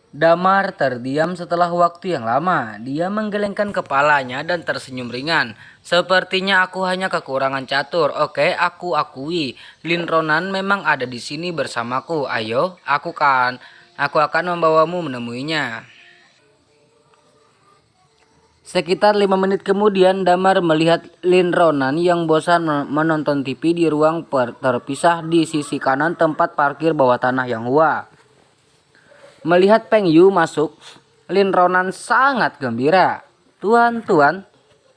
Damar terdiam setelah waktu yang lama. Dia menggelengkan kepalanya dan tersenyum ringan. Sepertinya aku hanya kekurangan catur. Oke, aku akui. Lin Ronan memang ada di sini bersamaku. Ayo, aku akan membawamu menemuinya. Sekitar 5 menit kemudian, Damar melihat Lin Ronan yang bosan menonton TV di ruang terpisah di sisi kanan tempat parkir bawah tanah yang Hua. Melihat Peng Yu masuk, Lin Ronan sangat gembira. Tuan, tuan,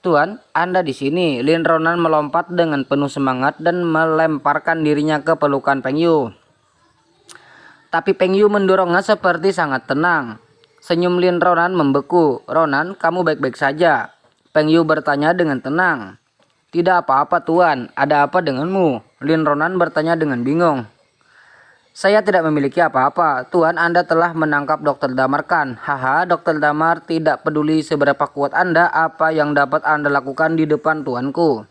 tuan, Anda di sini. Lin Ronan melompat dengan penuh semangat dan melemparkan dirinya ke pelukan Peng Yu. Tapi Peng Yu mendorongnya seperti sangat tenang. Senyum Lin Ronan membeku. Ronan, kamu baik-baik saja? Peng Yu bertanya dengan tenang. Tidak apa-apa tuan, ada apa denganmu? Lin Ronan bertanya dengan bingung. Saya tidak memiliki apa-apa. Tuan, Anda telah menangkap Dr. Damar kan? Haha, Dr. Damar tidak peduli seberapa kuat Anda, apa yang dapat Anda lakukan di depan tuanku.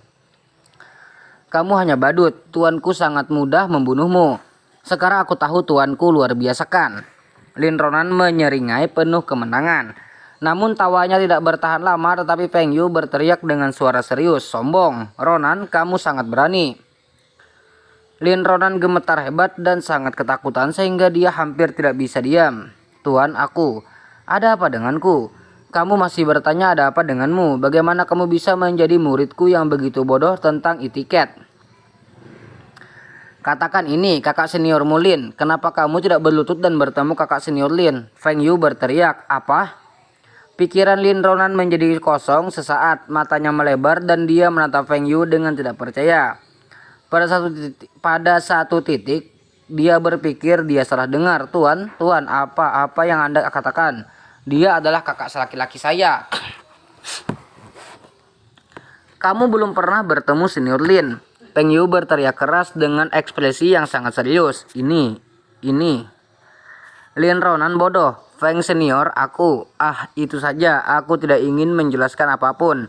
Kamu hanya badut, tuanku sangat mudah membunuhmu. Sekarang aku tahu tuanku luar biasa kan? Lin Ronan menyeringai penuh kemenangan. Namun tawanya tidak bertahan lama, tetapi Peng Yu berteriak dengan suara serius. Sombong, Ronan, kamu sangat berani. Lin Ronan gemetar hebat dan sangat ketakutan sehingga dia hampir tidak bisa diam. Tuan, ada apa denganku? Kamu masih bertanya ada apa denganmu? Bagaimana kamu bisa menjadi muridku yang begitu bodoh tentang etiket? Katakan ini, kakak senior Lin. Kenapa kamu tidak berlutut dan bertemu kakak senior Lin? Feng Yu berteriak. Apa? Pikiran Lin Ronan menjadi kosong sesaat. Matanya melebar dan dia menatap Feng Yu dengan tidak percaya. Pada satu titik, dia berpikir dia salah dengar. Tuan, apa yang Anda katakan? Dia adalah kakak laki-laki saya. Kamu belum pernah bertemu senior Lin. Peng Yu berteriak keras dengan ekspresi yang sangat serius. Ini. Lin Ronan bodoh. Feng senior, itu saja. Aku tidak ingin menjelaskan apapun.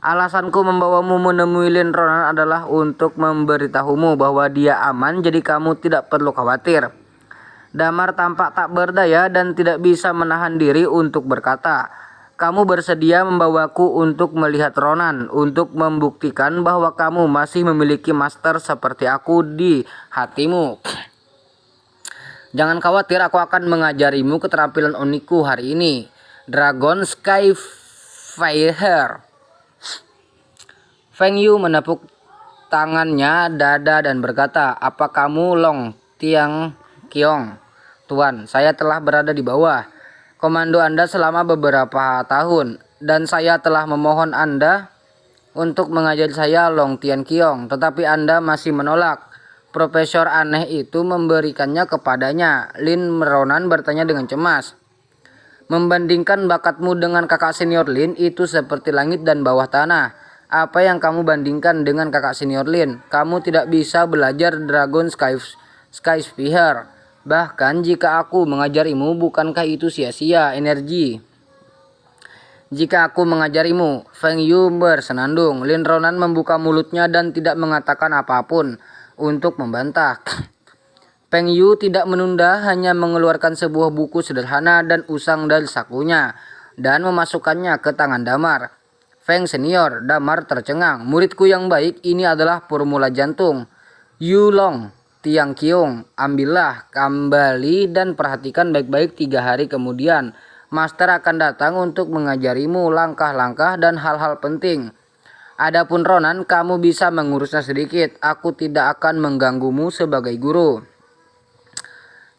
Alasanku membawamu menemui Lin Ronan adalah untuk memberitahumu bahwa dia aman, jadi kamu tidak perlu khawatir. Damar tampak tak berdaya dan tidak bisa menahan diri untuk berkata, kamu bersedia membawaku untuk melihat Ronan, untuk membuktikan bahwa kamu masih memiliki master seperti aku di hatimu. Jangan khawatir, aku akan mengajarimu keterampilan unikku hari ini. Dragon Skyfire. Feng Yu menepuk tangannya dada dan berkata, apa kamu Long Tiang Kiong? Tuan, saya telah berada di bawah komando Anda selama beberapa tahun, dan saya telah memohon Anda untuk mengajari saya Long Tian Kiong, tetapi Anda masih menolak. Profesor aneh itu memberikannya kepadanya. Lin Ronan bertanya dengan cemas. Membandingkan bakatmu dengan kakak senior Lin itu seperti langit dan bawah tanah. Apa yang kamu bandingkan dengan kakak senior Lin? Kamu tidak bisa belajar Dragon Skysphere. Bahkan jika aku mengajarimu, bukankah itu sia-sia energi? Jika aku mengajarimu, Feng Yu bersenandung. Lin Ronan membuka mulutnya dan tidak mengatakan apapun untuk membantah. Peng Yu tidak menunda, hanya mengeluarkan sebuah buku sederhana dan usang dari sakunya dan memasukkannya ke tangan Damar. Feng senior, Damar tercengang. Muridku yang baik, ini adalah formula jantung. Yu Long Tiang Kiong, ambillah kembali dan perhatikan baik-baik 3 hari kemudian. Master akan datang untuk mengajarimu langkah-langkah dan hal-hal penting. Adapun Ronan, kamu bisa mengurusnya sedikit. Aku tidak akan mengganggumu sebagai guru.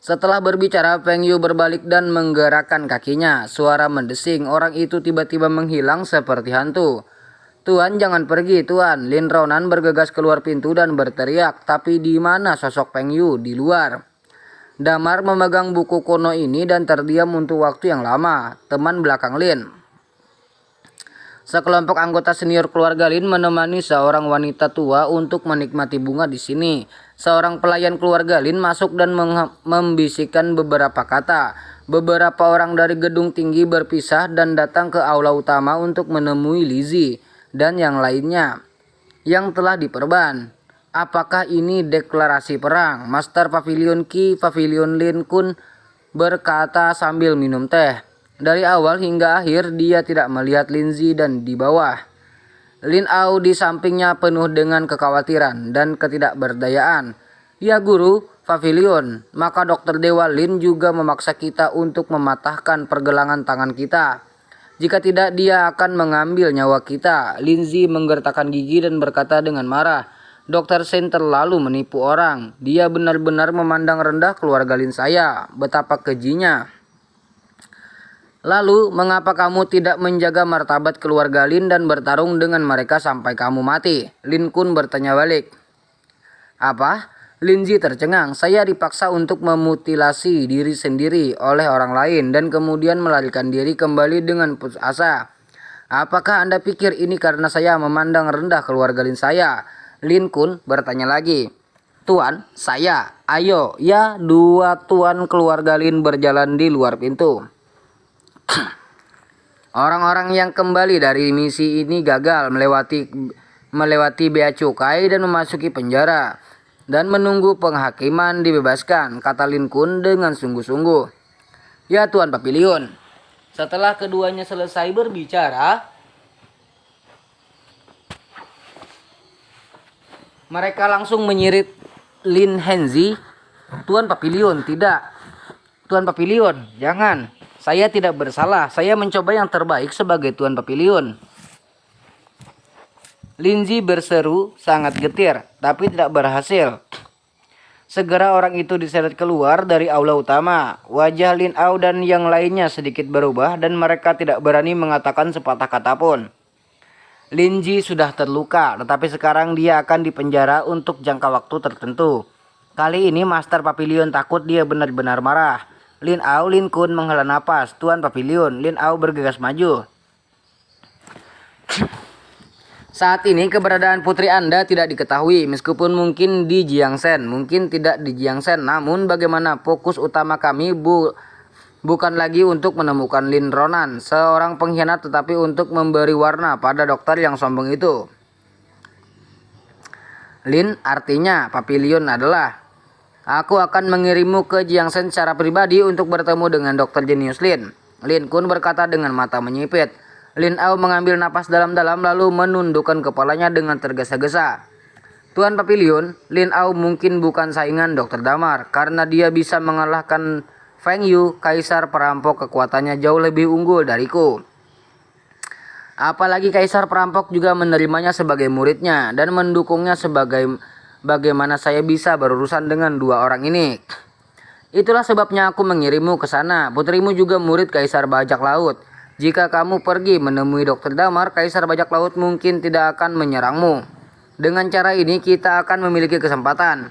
Setelah berbicara, Feng Yu berbalik dan menggerakkan kakinya. Suara mendesing. Orang itu tiba-tiba menghilang seperti hantu. Tuan, jangan pergi, Tuan. Lin Ronan bergegas keluar pintu dan berteriak. Tapi di mana sosok Feng Yu? Di luar. Damar memegang buku kuno ini dan terdiam untuk waktu yang lama. Teman belakang Lin. Sekelompok anggota senior keluarga Lin menemani seorang wanita tua untuk menikmati bunga di sini. Seorang pelayan keluarga Lin masuk dan membisikkan beberapa kata. Beberapa orang dari gedung tinggi berpisah dan datang ke aula utama untuk menemui Lizzie dan yang lainnya yang telah diperban. Apakah ini deklarasi perang? Master Pavilion Qi, Pavilion Lin Kun berkata sambil minum teh. Dari awal hingga akhir dia tidak melihat Linzi dan di bawah. Lin Au di sampingnya penuh dengan kekhawatiran dan ketidakberdayaan. Ya guru, Pavilion, maka dokter Dewa Lin juga memaksa kita untuk mematahkan pergelangan tangan kita. Jika tidak dia akan mengambil nyawa kita. Linzi menggertakkan gigi dan berkata dengan marah, Dokter Sen terlalu menipu orang. Dia benar-benar memandang rendah keluarga Lin saya. Betapa kejinya. Lalu, mengapa kamu tidak menjaga martabat keluarga Lin dan bertarung dengan mereka sampai kamu mati? Lin Kun bertanya balik. Apa? Linzi tercengang. Saya dipaksa untuk memutilasi diri sendiri oleh orang lain dan kemudian melarikan diri kembali dengan putus asa. Apakah Anda pikir ini karena saya memandang rendah keluarga Lin saya? Lin Kun bertanya lagi. Tuan, saya. Ayo, ya. Dua tuan keluarga Lin berjalan di luar pintu. Orang-orang yang kembali dari misi ini gagal melewati bea cukai dan memasuki penjara dan menunggu penghakiman dibebaskan, kata Lin Kun dengan sungguh-sungguh. Ya Tuan Papilion. Setelah keduanya selesai berbicara, mereka langsung menyirit Lin Hengzi. Tuan Papilion, tidak. Tuan Papilion, jangan. Saya tidak bersalah. Saya mencoba yang terbaik sebagai Tuan Papilion. Linzi berseru sangat getir, tapi tidak berhasil. Segera orang itu diseret keluar dari aula utama. Wajah Lin Au dan yang lainnya sedikit berubah dan mereka tidak berani mengatakan sepatah kata pun. Linzi sudah terluka, tetapi sekarang dia akan dipenjara untuk jangka waktu tertentu. Kali ini Master Papilion takut dia benar-benar marah. Lin Au, Lin Kun menghela napas. Tuan Papilion, Lin Au bergegas maju. Saat ini keberadaan putri Anda tidak diketahui, meskipun mungkin di Jiangsen, mungkin tidak di Jiangsen. Namun bagaimana fokus utama kami bukan lagi untuk menemukan Lin Ronan, seorang pengkhianat, tetapi untuk memberi warna pada dokter yang sombong itu. Lin artinya Papilion adalah. Aku akan mengirimmu ke Jiangsen secara pribadi untuk bertemu dengan Dr. Jenius Lin. Lin Kun berkata dengan mata menyipit. Lin Au mengambil napas dalam-dalam lalu menundukkan kepalanya dengan tergesa-gesa. Tuan Papilion, Lin Au mungkin bukan saingan Dr. Damar karena dia bisa mengalahkan Feng Yu, kaisar perampok kekuatannya jauh lebih unggul dariku. Apalagi kaisar perampok juga menerimanya sebagai muridnya dan mendukungnya bagaimana saya bisa berurusan dengan dua orang ini? Itulah sebabnya aku mengirimmu ke sana. Putrimu juga murid Kaisar Bajak Laut. Jika kamu pergi menemui Dr. Damar, Kaisar Bajak Laut mungkin tidak akan menyerangmu. Dengan cara ini kita akan memiliki kesempatan.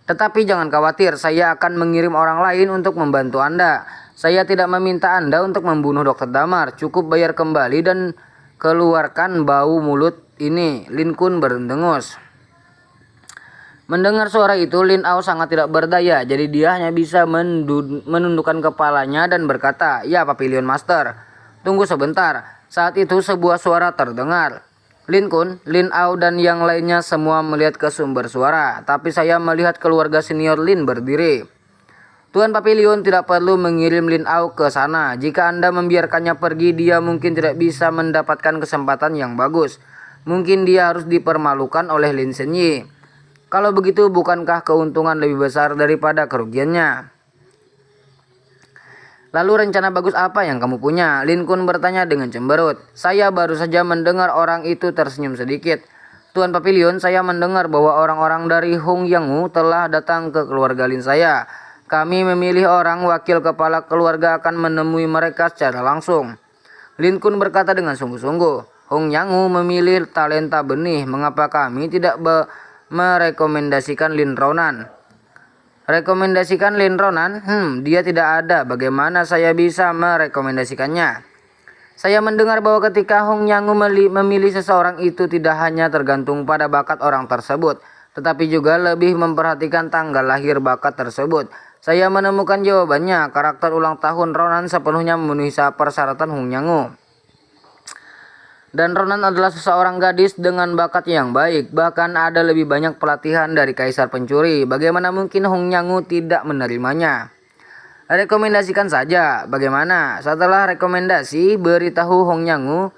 Tetapi jangan khawatir, saya akan mengirim orang lain untuk membantu Anda. Saya tidak meminta Anda untuk membunuh Dr. Damar. Cukup bayar kembali dan keluarkan bau mulut ini. Lin Kun berdengus. Mendengar suara itu, Lin Au sangat tidak berdaya, jadi dia hanya bisa menundukkan kepalanya dan berkata, Ya Papilion Master, tunggu sebentar. Saat itu sebuah suara terdengar. Lin Kun, Lin Au dan yang lainnya semua melihat ke sumber suara, tapi saya melihat keluarga senior Lin berdiri. Tuan Papilion tidak perlu mengirim Lin Au ke sana. Jika Anda membiarkannya pergi, dia mungkin tidak bisa mendapatkan kesempatan yang bagus. Mungkin dia harus dipermalukan oleh Lin Senyi. Kalau begitu, bukankah keuntungan lebih besar daripada kerugiannya? Lalu rencana bagus apa yang kamu punya? Lin Kun bertanya dengan cemberut. Saya baru saja mendengar orang itu tersenyum sedikit. Tuan Papilion, saya mendengar bahwa orang-orang dari Hong Yangu telah datang ke keluarga Lin saya. Kami memilih orang wakil kepala keluarga akan menemui mereka secara langsung. Lin Kun berkata dengan sungguh-sungguh. Hong Yangu memilih talenta benih. Mengapa kami tidak merekomendasikan Lin Ronan? Rekomendasikan Lin Ronan? Dia tidak ada. Bagaimana saya bisa merekomendasikannya? Saya mendengar bahwa ketika Hong Yangu memilih seseorang itu tidak hanya tergantung pada bakat orang tersebut, tetapi juga lebih memperhatikan tanggal lahir bakat tersebut. Saya menemukan jawabannya. Karakter ulang tahun Ronan sepenuhnya memenuhi persyaratan Hong Yangu. Dan Ronan adalah seseorang gadis dengan bakat yang baik. Bahkan ada lebih banyak pelatihan dari Kaisar Pencuri. Bagaimana mungkin Hong Yangu tidak menerimanya? Rekomendasikan saja. Bagaimana? Setelah rekomendasi, beritahu Hong Nyangu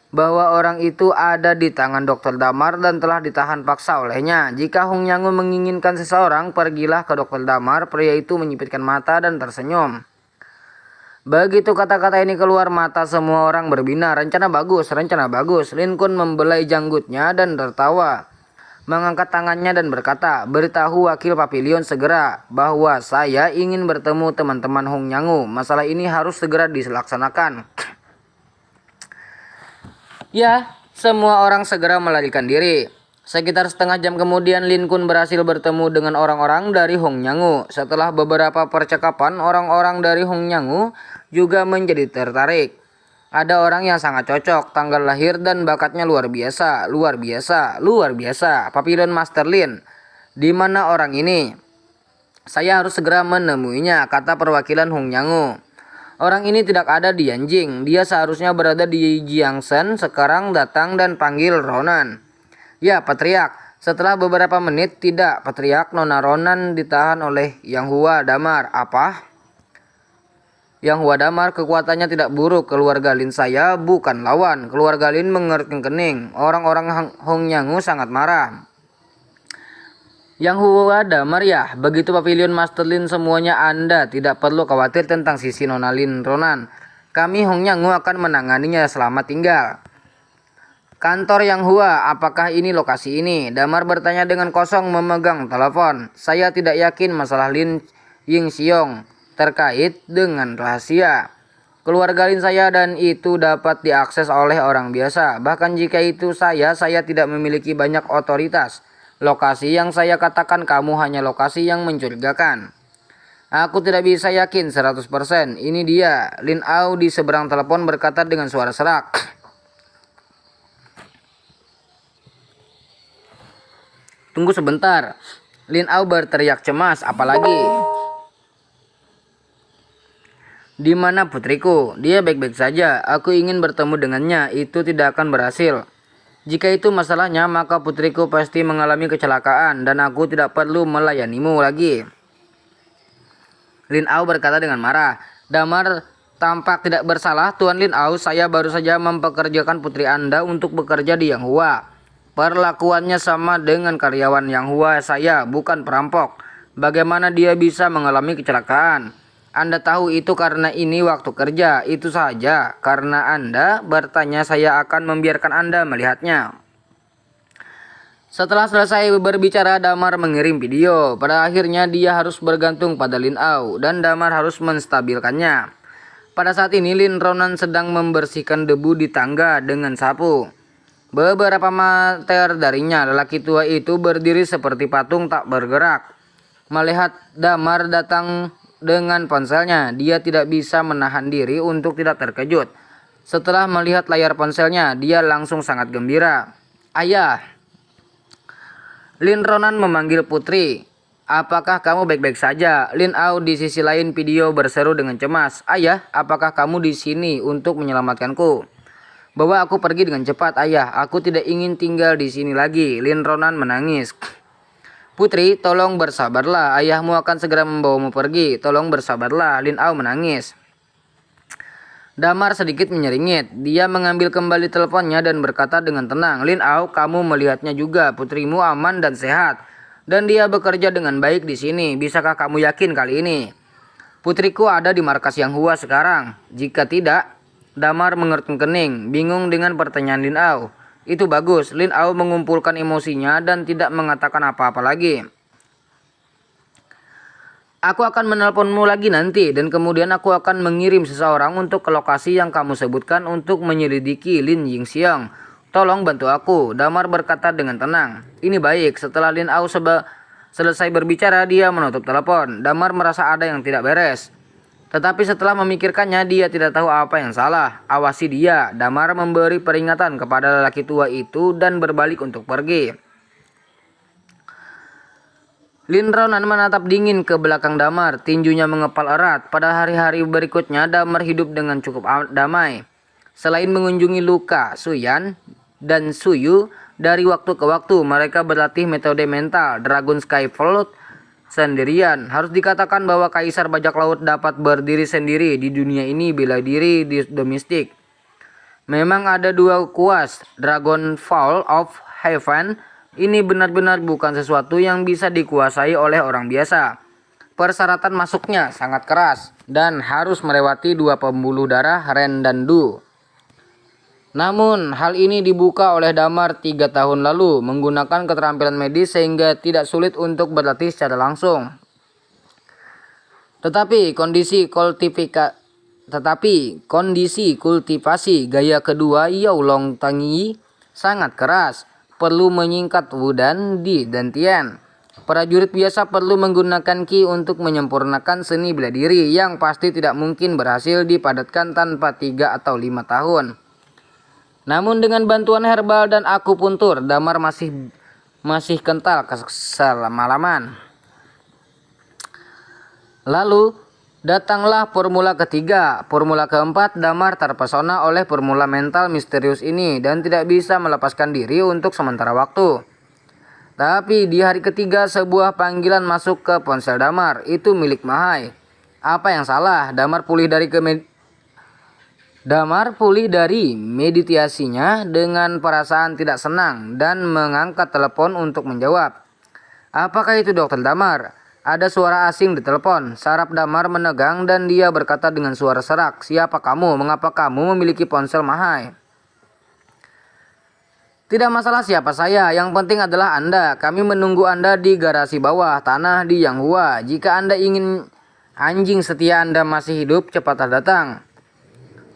bahwa orang itu ada di tangan Dokter Damar dan telah ditahan paksa olehnya. Jika Hong Nyangu menginginkan seseorang, pergilah ke Dokter Damar. Pria itu menyipitkan mata dan tersenyum. Begitu kata-kata ini keluar, mata semua orang berbinar. Rencana bagus, rencana bagus. Lin Kun membelai janggutnya dan tertawa, mengangkat tangannya dan berkata, beritahu wakil pavilion segera bahwa saya ingin bertemu teman-teman Hong Nyangu. Masalah ini harus segera dilaksanakan. Ya, semua orang segera melarikan diri. Sekitar setengah jam kemudian, Lin Kun berhasil bertemu dengan orang-orang dari Hong Nyangu. Setelah beberapa percakapan, orang-orang dari Hong Nyangu juga menjadi tertarik. Ada orang yang sangat cocok, tanggal lahir dan bakatnya luar biasa, luar biasa, luar biasa. Pavilion Master Lin. Di mana orang ini? Saya harus segera menemuinya, kata perwakilan Hong Nyangu. Orang ini tidak ada di Yanjing. Dia seharusnya berada di Jiangsan. Sekarang datang dan panggil Ronan. Ya, Patriark. Setelah beberapa menit, tidak, Patriark. Nona Ronan ditahan oleh Yang Hua Damar. Apa? Yang Hua Damar kekuatannya tidak buruk. Keluarga Lin saya bukan lawan. Keluarga Lin mengerutkan kening. Orang-orang Hong Nyangu sangat marah. Yang Hua Damar ya, begitu Pavilion Master Lin semuanya. Anda tidak perlu khawatir tentang sisi Nona Lin Ronan. Kami Hong Nyangu akan menanganinya. Selamat tinggal. Kantor Yang Hua, apakah ini lokasi ini? Damar bertanya dengan kosong memegang telepon. Saya tidak yakin masalah Lin Ying Xiong terkait dengan rahasia keluarga Lin saya dan itu dapat diakses oleh orang biasa. Bahkan jika itu saya tidak memiliki banyak otoritas. Lokasi yang saya katakan kamu hanya lokasi yang mencurigakan. Aku tidak bisa yakin 100%. Ini dia. Lin Au di seberang telepon berkata dengan suara serak. Tunggu sebentar. Lin Au berteriak cemas. Apalagi? Di mana putriku? Dia baik-baik saja. Aku ingin bertemu dengannya. Itu tidak akan berhasil. Jika itu masalahnya, maka putriku pasti mengalami kecelakaan dan aku tidak perlu melayanimu lagi. Lin Au berkata dengan marah. Damar tampak tidak bersalah. Tuan Lin Au, saya baru saja mempekerjakan putri Anda untuk bekerja di Yang Hua. Perlakuannya sama dengan karyawan Yang Hua saya, bukan perampok. Bagaimana dia bisa mengalami kecelakaan? Anda tahu itu karena ini waktu kerja, itu saja. Karena Anda bertanya, saya akan membiarkan Anda melihatnya. Setelah selesai berbicara, Damar mengirim video. Pada akhirnya dia harus bergantung pada Lin Au dan Damar harus menstabilkannya. Pada saat ini Lin Ronan sedang membersihkan debu di tangga dengan sapu. Beberapa meter darinya, lelaki tua itu berdiri seperti patung tak bergerak. Melihat Damar datang dengan ponselnya, dia tidak bisa menahan diri untuk tidak terkejut. Setelah melihat layar ponselnya, dia langsung sangat gembira. Ayah. Lin Ronan memanggil putri. Apakah kamu baik-baik saja? Lin Au di sisi lain video berseru dengan cemas. Ayah, apakah kamu di sini untuk menyelamatkanku? Bawa aku pergi dengan cepat, ayah. Aku tidak ingin tinggal di sini lagi. Lin Ronan menangis. Putri, tolong bersabarlah. Ayahmu akan segera membawamu pergi. Tolong bersabarlah. Lin Au menangis. Damar sedikit menyeringit. Dia mengambil kembali teleponnya dan berkata dengan tenang. Lin Au, kamu melihatnya juga. Putrimu aman dan sehat. Dan dia bekerja dengan baik di sini. Bisakah kamu yakin kali ini? Putriku ada di markas Yang Hua sekarang. Jika tidak, Damar mengerutkan kening. Bingung dengan pertanyaan Lin Au. Itu bagus. Lin Au mengumpulkan emosinya dan tidak mengatakan apa-apa lagi. Aku akan menelponmu lagi nanti dan kemudian aku akan mengirim seseorang untuk ke lokasi yang kamu sebutkan untuk menyelidiki Lin Ying Xiong. Tolong bantu aku, Damar berkata dengan tenang. Ini baik. Setelah Lin Au selesai berbicara, dia menutup telepon. Damar merasa ada yang tidak beres. Tetapi setelah memikirkannya, dia tidak tahu apa yang salah. Awasi dia. Damar memberi peringatan kepada lelaki tua itu dan berbalik untuk pergi. Lin Ronan menatap dingin ke belakang Damar. Tinjunya mengepal erat. Pada hari-hari berikutnya, Damar hidup dengan cukup damai. Selain mengunjungi Luka, Suyan, dan Suyu, dari waktu ke waktu mereka berlatih metode mental Dragon Sky Float sendirian. Harus dikatakan bahwa kaisar bajak laut dapat berdiri sendiri di dunia ini bela diri di domestik. Memang ada dua kuas, Dragonfall of Heaven. Ini benar-benar bukan sesuatu yang bisa dikuasai oleh orang biasa. Persyaratan masuknya sangat keras dan harus melewati dua pembuluh darah Ren dan Du. Namun hal ini dibuka oleh Damar 3 tahun lalu menggunakan keterampilan medis sehingga tidak sulit untuk berlatih secara langsung. Tetapi kondisi kultivasi gaya kedua Yao Long Tangyi sangat keras, perlu menyingkat Wudan Di dan Tian. Prajurit biasa perlu menggunakan Qi untuk menyempurnakan seni bela diri yang pasti tidak mungkin berhasil dipadatkan tanpa 3 atau 5 tahun. Namun dengan bantuan herbal dan akupuntur, Damar masih kental keselamaman. Lalu datanglah formula ketiga. Formula keempat, Damar terpesona oleh formula mental misterius ini dan tidak bisa melepaskan diri untuk sementara waktu. Tapi di hari ketiga sebuah panggilan masuk ke ponsel Damar, itu milik Mahai. Apa yang salah? Damar pulih dari meditasinya dengan perasaan tidak senang dan mengangkat telepon untuk menjawab. Apakah itu Dokter Damar? Ada suara asing di telepon. Saraf Damar menegang dan dia berkata dengan suara serak, "Siapa kamu? Mengapa kamu memiliki ponsel Mahai?" "Tidak masalah siapa saya, yang penting adalah Anda. Kami menunggu Anda di garasi bawah tanah di Yanghua. Jika Anda ingin anjing setia Anda masih hidup, cepatlah datang."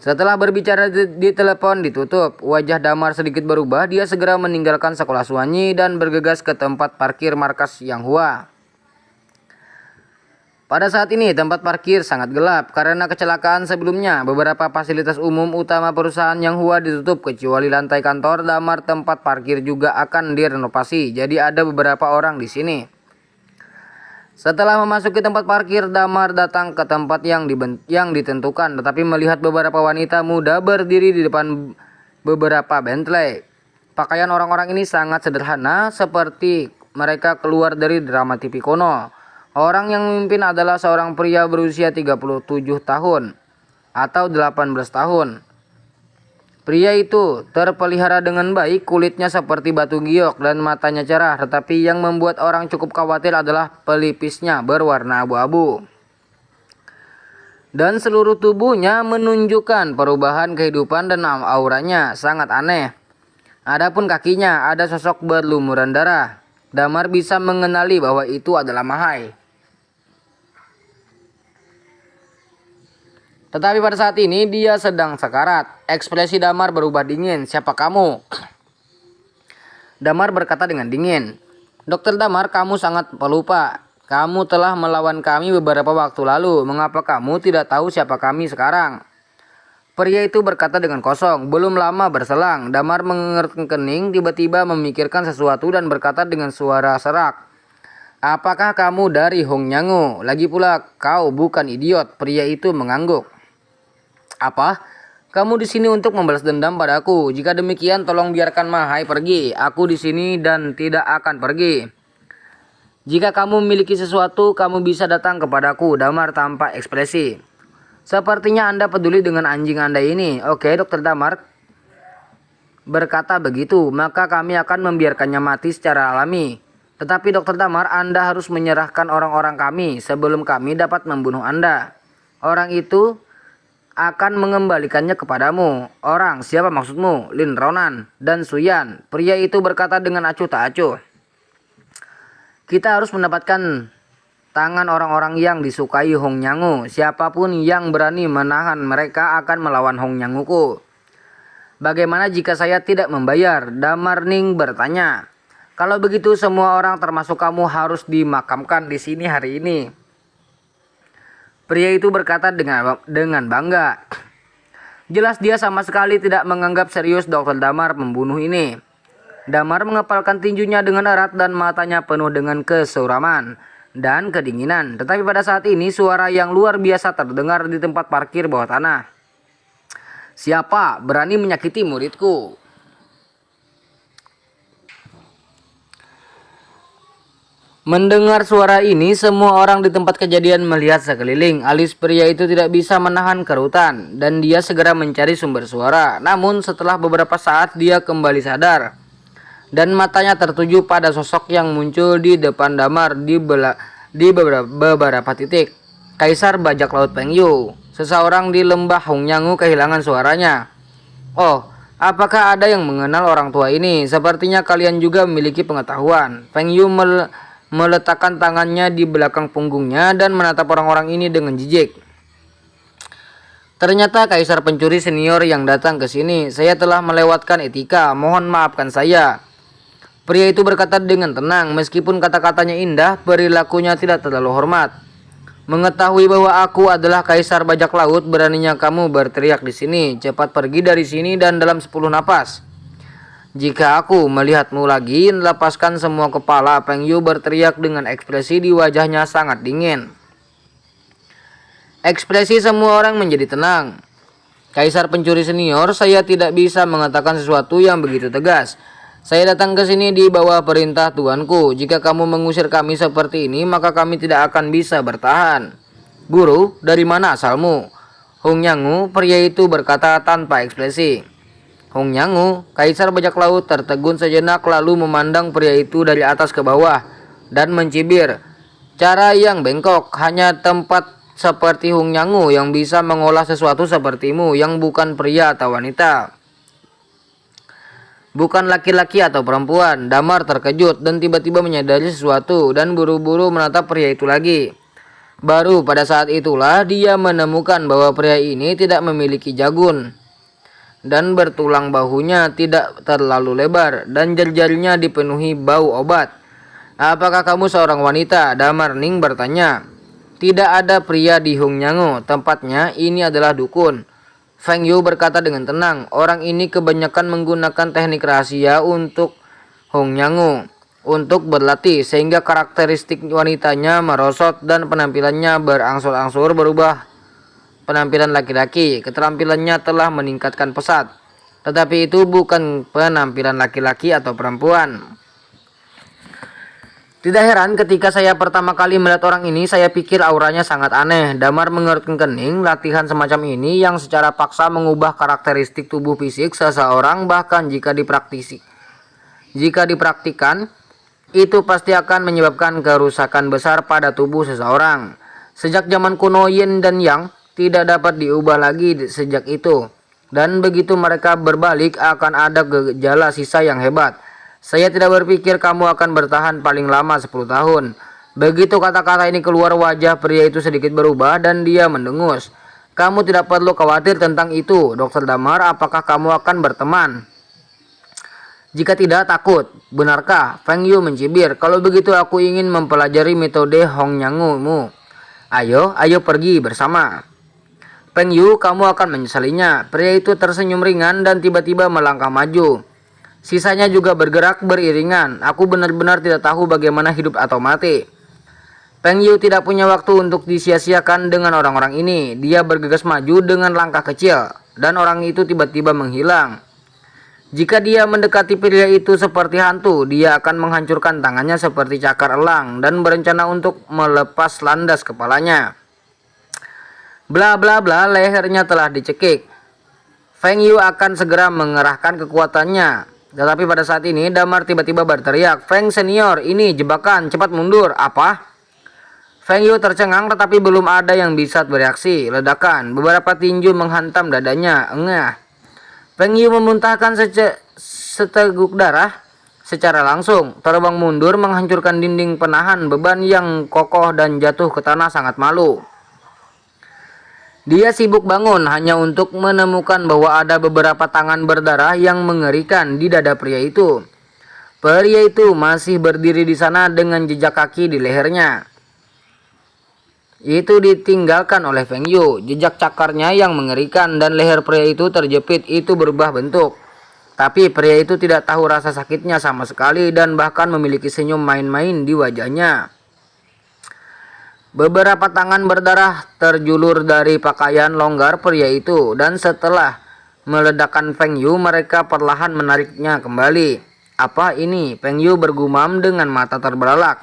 Setelah berbicara di telepon ditutup, wajah Damar sedikit berubah. Dia segera meninggalkan sekolah Suanyi dan bergegas ke tempat parkir markas Yanghua. Pada saat ini tempat parkir sangat gelap karena kecelakaan sebelumnya. Beberapa fasilitas umum utama perusahaan Yanghua ditutup kecuali lantai kantor. Damar tempat parkir juga akan direnovasi, jadi ada beberapa orang di sini. Setelah memasuki tempat parkir, Damar datang ke tempat yang ditentukan, tetapi melihat beberapa wanita muda berdiri di depan beberapa Bentley. Pakaian orang-orang ini sangat sederhana, seperti mereka keluar dari drama TV kuno. Orang yang memimpin adalah seorang pria berusia 37 tahun atau 18 tahun. Pria itu terpelihara dengan baik, kulitnya seperti batu giok dan matanya cerah, tetapi yang membuat orang cukup khawatir adalah pelipisnya berwarna abu-abu. Dan seluruh tubuhnya menunjukkan perubahan kehidupan dan auranya sangat aneh. Adapun kakinya ada sosok berlumuran darah. Damar bisa mengenali bahwa itu adalah Mahai. Tetapi pada saat ini dia sedang sekarat. Ekspresi Damar berubah dingin. "Siapa kamu?" Damar berkata dengan dingin. "Dokter Damar, kamu sangat pelupa. Kamu telah melawan kami beberapa waktu lalu. Mengapa kamu tidak tahu siapa kami sekarang?" Pria itu berkata dengan kosong. Belum lama berselang, Damar mengerutkan kening, tiba-tiba memikirkan sesuatu dan berkata dengan suara serak, "Apakah kamu dari Hongnyangu? Lagi pula kau bukan idiot." Pria itu mengangguk. "Apa? Kamu di sini untuk membalas dendam padaku? Jika demikian, tolong biarkan Mahai pergi. Aku di sini dan tidak akan pergi. Jika kamu memiliki sesuatu, kamu bisa datang kepadaku." Damar tampak ekspresi. "Sepertinya Anda peduli dengan anjing Anda ini." "Oke, Dokter Damar berkata begitu, maka kami akan membiarkannya mati secara alami. Tetapi Dokter Damar, Anda harus menyerahkan orang-orang kami sebelum kami dapat membunuh Anda. Orang itu akan mengembalikannya kepadamu." "Orang? Siapa maksudmu?" "Lin Ronan dan Suyan." Pria itu berkata dengan acuh tak acuh. "Kita harus mendapatkan tangan orang-orang yang disukai Hongnyangu. Siapapun yang berani menahan mereka akan melawan Hongnyanguku." "Bagaimana jika saya tidak membayar?" Damar Ning bertanya. "Kalau begitu semua orang termasuk kamu harus dimakamkan di sini hari ini." Pria itu berkata dengan bangga. Jelas dia sama sekali tidak menganggap serius Dokter Damar pembunuh ini. Damar mengepalkan tinjunya dengan erat dan matanya penuh dengan kesuraman dan kedinginan. Tetapi pada saat ini suara yang luar biasa terdengar di tempat parkir bawah tanah. "Siapa berani menyakiti muridku?" Mendengar suara ini, semua orang di tempat kejadian melihat sekeliling. Alis pria itu tidak bisa menahan kerutan dan dia segera mencari sumber suara. Namun setelah beberapa saat dia kembali sadar dan matanya tertuju pada sosok yang muncul di depan Damar di beberapa titik. Kaisar Bajak Laut Feng Yu. Seseorang di lembah Hongnyangu kehilangan suaranya. Oh, apakah ada yang mengenal orang tua ini? Sepertinya kalian juga memiliki pengetahuan. Feng Yu meletakkan tangannya di belakang punggungnya dan menatap orang-orang ini dengan jijik. Ternyata kaisar pencuri senior yang datang ke sini. Saya telah melewatkan etika, mohon maafkan saya. Pria itu berkata dengan tenang, meskipun kata-katanya indah, perilakunya tidak terlalu hormat. Mengetahui bahwa aku adalah kaisar bajak laut, beraninya kamu berteriak di sini. Cepat pergi dari sini dan dalam 10 napas. Jika aku melihatmu lagi, lepaskan semua kepala. Feng Yu berteriak dengan ekspresi di wajahnya sangat dingin. Ekspresi semua orang menjadi tenang. Kaisar pencuri senior, saya tidak bisa mengatakan sesuatu yang begitu tegas. Saya datang ke sini di bawah perintah tuanku. Jika kamu mengusir kami seperti ini, maka kami tidak akan bisa bertahan. Guru, dari mana asalmu? Hongnyangu, pria itu berkata tanpa ekspresi. Hongnyangu, kaisar bajak laut tertegun sejenak lalu memandang pria itu dari atas ke bawah dan mencibir. Cara yang bengkok, hanya tempat seperti Hongnyangu yang bisa mengolah sesuatu sepertimu yang bukan pria atau wanita. Bukan laki-laki atau perempuan. Damar terkejut dan tiba-tiba menyadari sesuatu dan buru-buru menatap pria itu lagi. Baru pada saat itulah dia menemukan bahwa pria ini tidak memiliki jagun dan bertulang bahunya tidak terlalu lebar dan jari-jarinya dipenuhi bau obat. Apakah kamu seorang wanita? Damar Ning bertanya. Tidak ada pria di Hongnyangu, tempatnya ini adalah dukun. Feng Yu berkata dengan tenang, orang ini kebanyakan menggunakan teknik rahasia untuk Hongnyangu untuk berlatih sehingga karakteristik wanitanya merosot dan penampilannya berangsur-angsur berubah. Penampilan laki-laki, keterampilannya telah meningkatkan pesat. Tetapi itu bukan penampilan laki-laki atau perempuan. Tidak heran ketika saya pertama kali melihat orang ini, saya pikir auranya sangat aneh. Damar mengerutkan kening. Latihan semacam ini yang secara paksa mengubah karakteristik tubuh fisik seseorang, bahkan jika dipraktikkan, itu pasti akan menyebabkan kerusakan besar pada tubuh seseorang. Sejak zaman kuno, Yin dan Yang tidak dapat diubah lagi sejak itu. Dan begitu mereka berbalik akan ada gejala sisa yang hebat. Saya tidak berpikir kamu akan bertahan paling lama 10 tahun. Begitu kata-kata ini keluar, wajah pria itu sedikit berubah dan dia mendengus. Kamu tidak perlu khawatir tentang itu, Dr. Damar. Apakah kamu akan berteman? Jika tidak, takut. Benarkah? Feng Yu mencibir. Kalau begitu aku ingin mempelajari metode Hongnyangu-mu. Ayo pergi bersama. Feng Yu, kamu akan menyesalinya. Pria itu tersenyum ringan dan tiba-tiba melangkah maju. Sisanya juga bergerak beriringan. Aku benar-benar tidak tahu bagaimana hidup atau mati. Feng Yu tidak punya waktu untuk disia-siakan dengan orang-orang ini. Dia bergegas maju dengan langkah kecil dan orang itu tiba-tiba menghilang. Jika dia mendekati pria itu seperti hantu, dia akan menghancurkan tangannya seperti cakar elang dan berencana untuk melepas landas kepalanya. Bla bla bla, lehernya telah dicekik. Feng Yu akan segera mengerahkan kekuatannya. Tetapi pada saat ini Damar tiba-tiba berteriak, Feng senior, ini jebakan, cepat mundur. Apa? Feng Yu tercengang tetapi belum ada yang bisa bereaksi. Ledakan, beberapa tinju menghantam dadanya. Engah. Feng Yu memuntahkan seteguk darah secara langsung, terbang mundur menghancurkan dinding penahan beban yang kokoh dan jatuh ke tanah sangat malu. Dia sibuk bangun hanya untuk menemukan bahwa ada beberapa tangan berdarah yang mengerikan di dada pria itu. Pria itu masih berdiri di sana dengan jejak kaki di lehernya. Itu ditinggalkan oleh Feng Yu. Jejak cakarnya yang mengerikan dan leher pria itu terjepit itu berubah bentuk. Tapi pria itu tidak tahu rasa sakitnya sama sekali dan bahkan memiliki senyum main-main di wajahnya. Beberapa tangan berdarah terjulur dari pakaian longgar pria itu dan setelah meledakkan Feng Yu, mereka perlahan menariknya kembali. Apa ini? Feng Yu bergumam dengan mata terbelalak.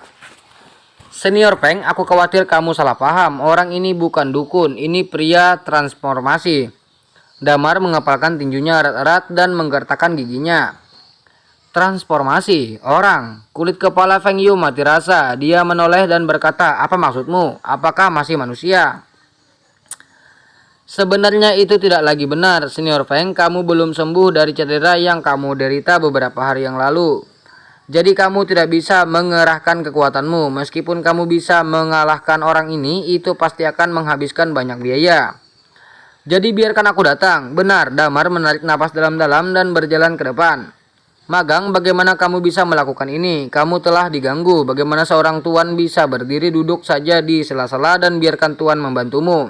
Senior Feng, aku khawatir kamu salah paham. Orang ini bukan dukun, ini pria transformasi. Damar mengepalkan tinjunya erat-erat dan menggertakkan giginya. Transformasi, orang. Kulit kepala Feng Yu mati rasa. Dia menoleh dan berkata, apa maksudmu? Apakah masih manusia? Sebenarnya itu tidak lagi benar, Senior Feng. Kamu belum sembuh dari cedera yang kamu derita beberapa hari yang lalu. Jadi kamu tidak bisa mengerahkan kekuatanmu. Meskipun kamu bisa mengalahkan orang ini, itu pasti akan menghabiskan banyak biaya. Jadi biarkan aku datang. Benar, Damar menarik napas dalam-dalam dan berjalan ke depan. Magang, bagaimana kamu bisa melakukan ini? Kamu telah diganggu. Bagaimana seorang tuan bisa berdiri duduk saja di sela-sela dan biarkan tuan membantumu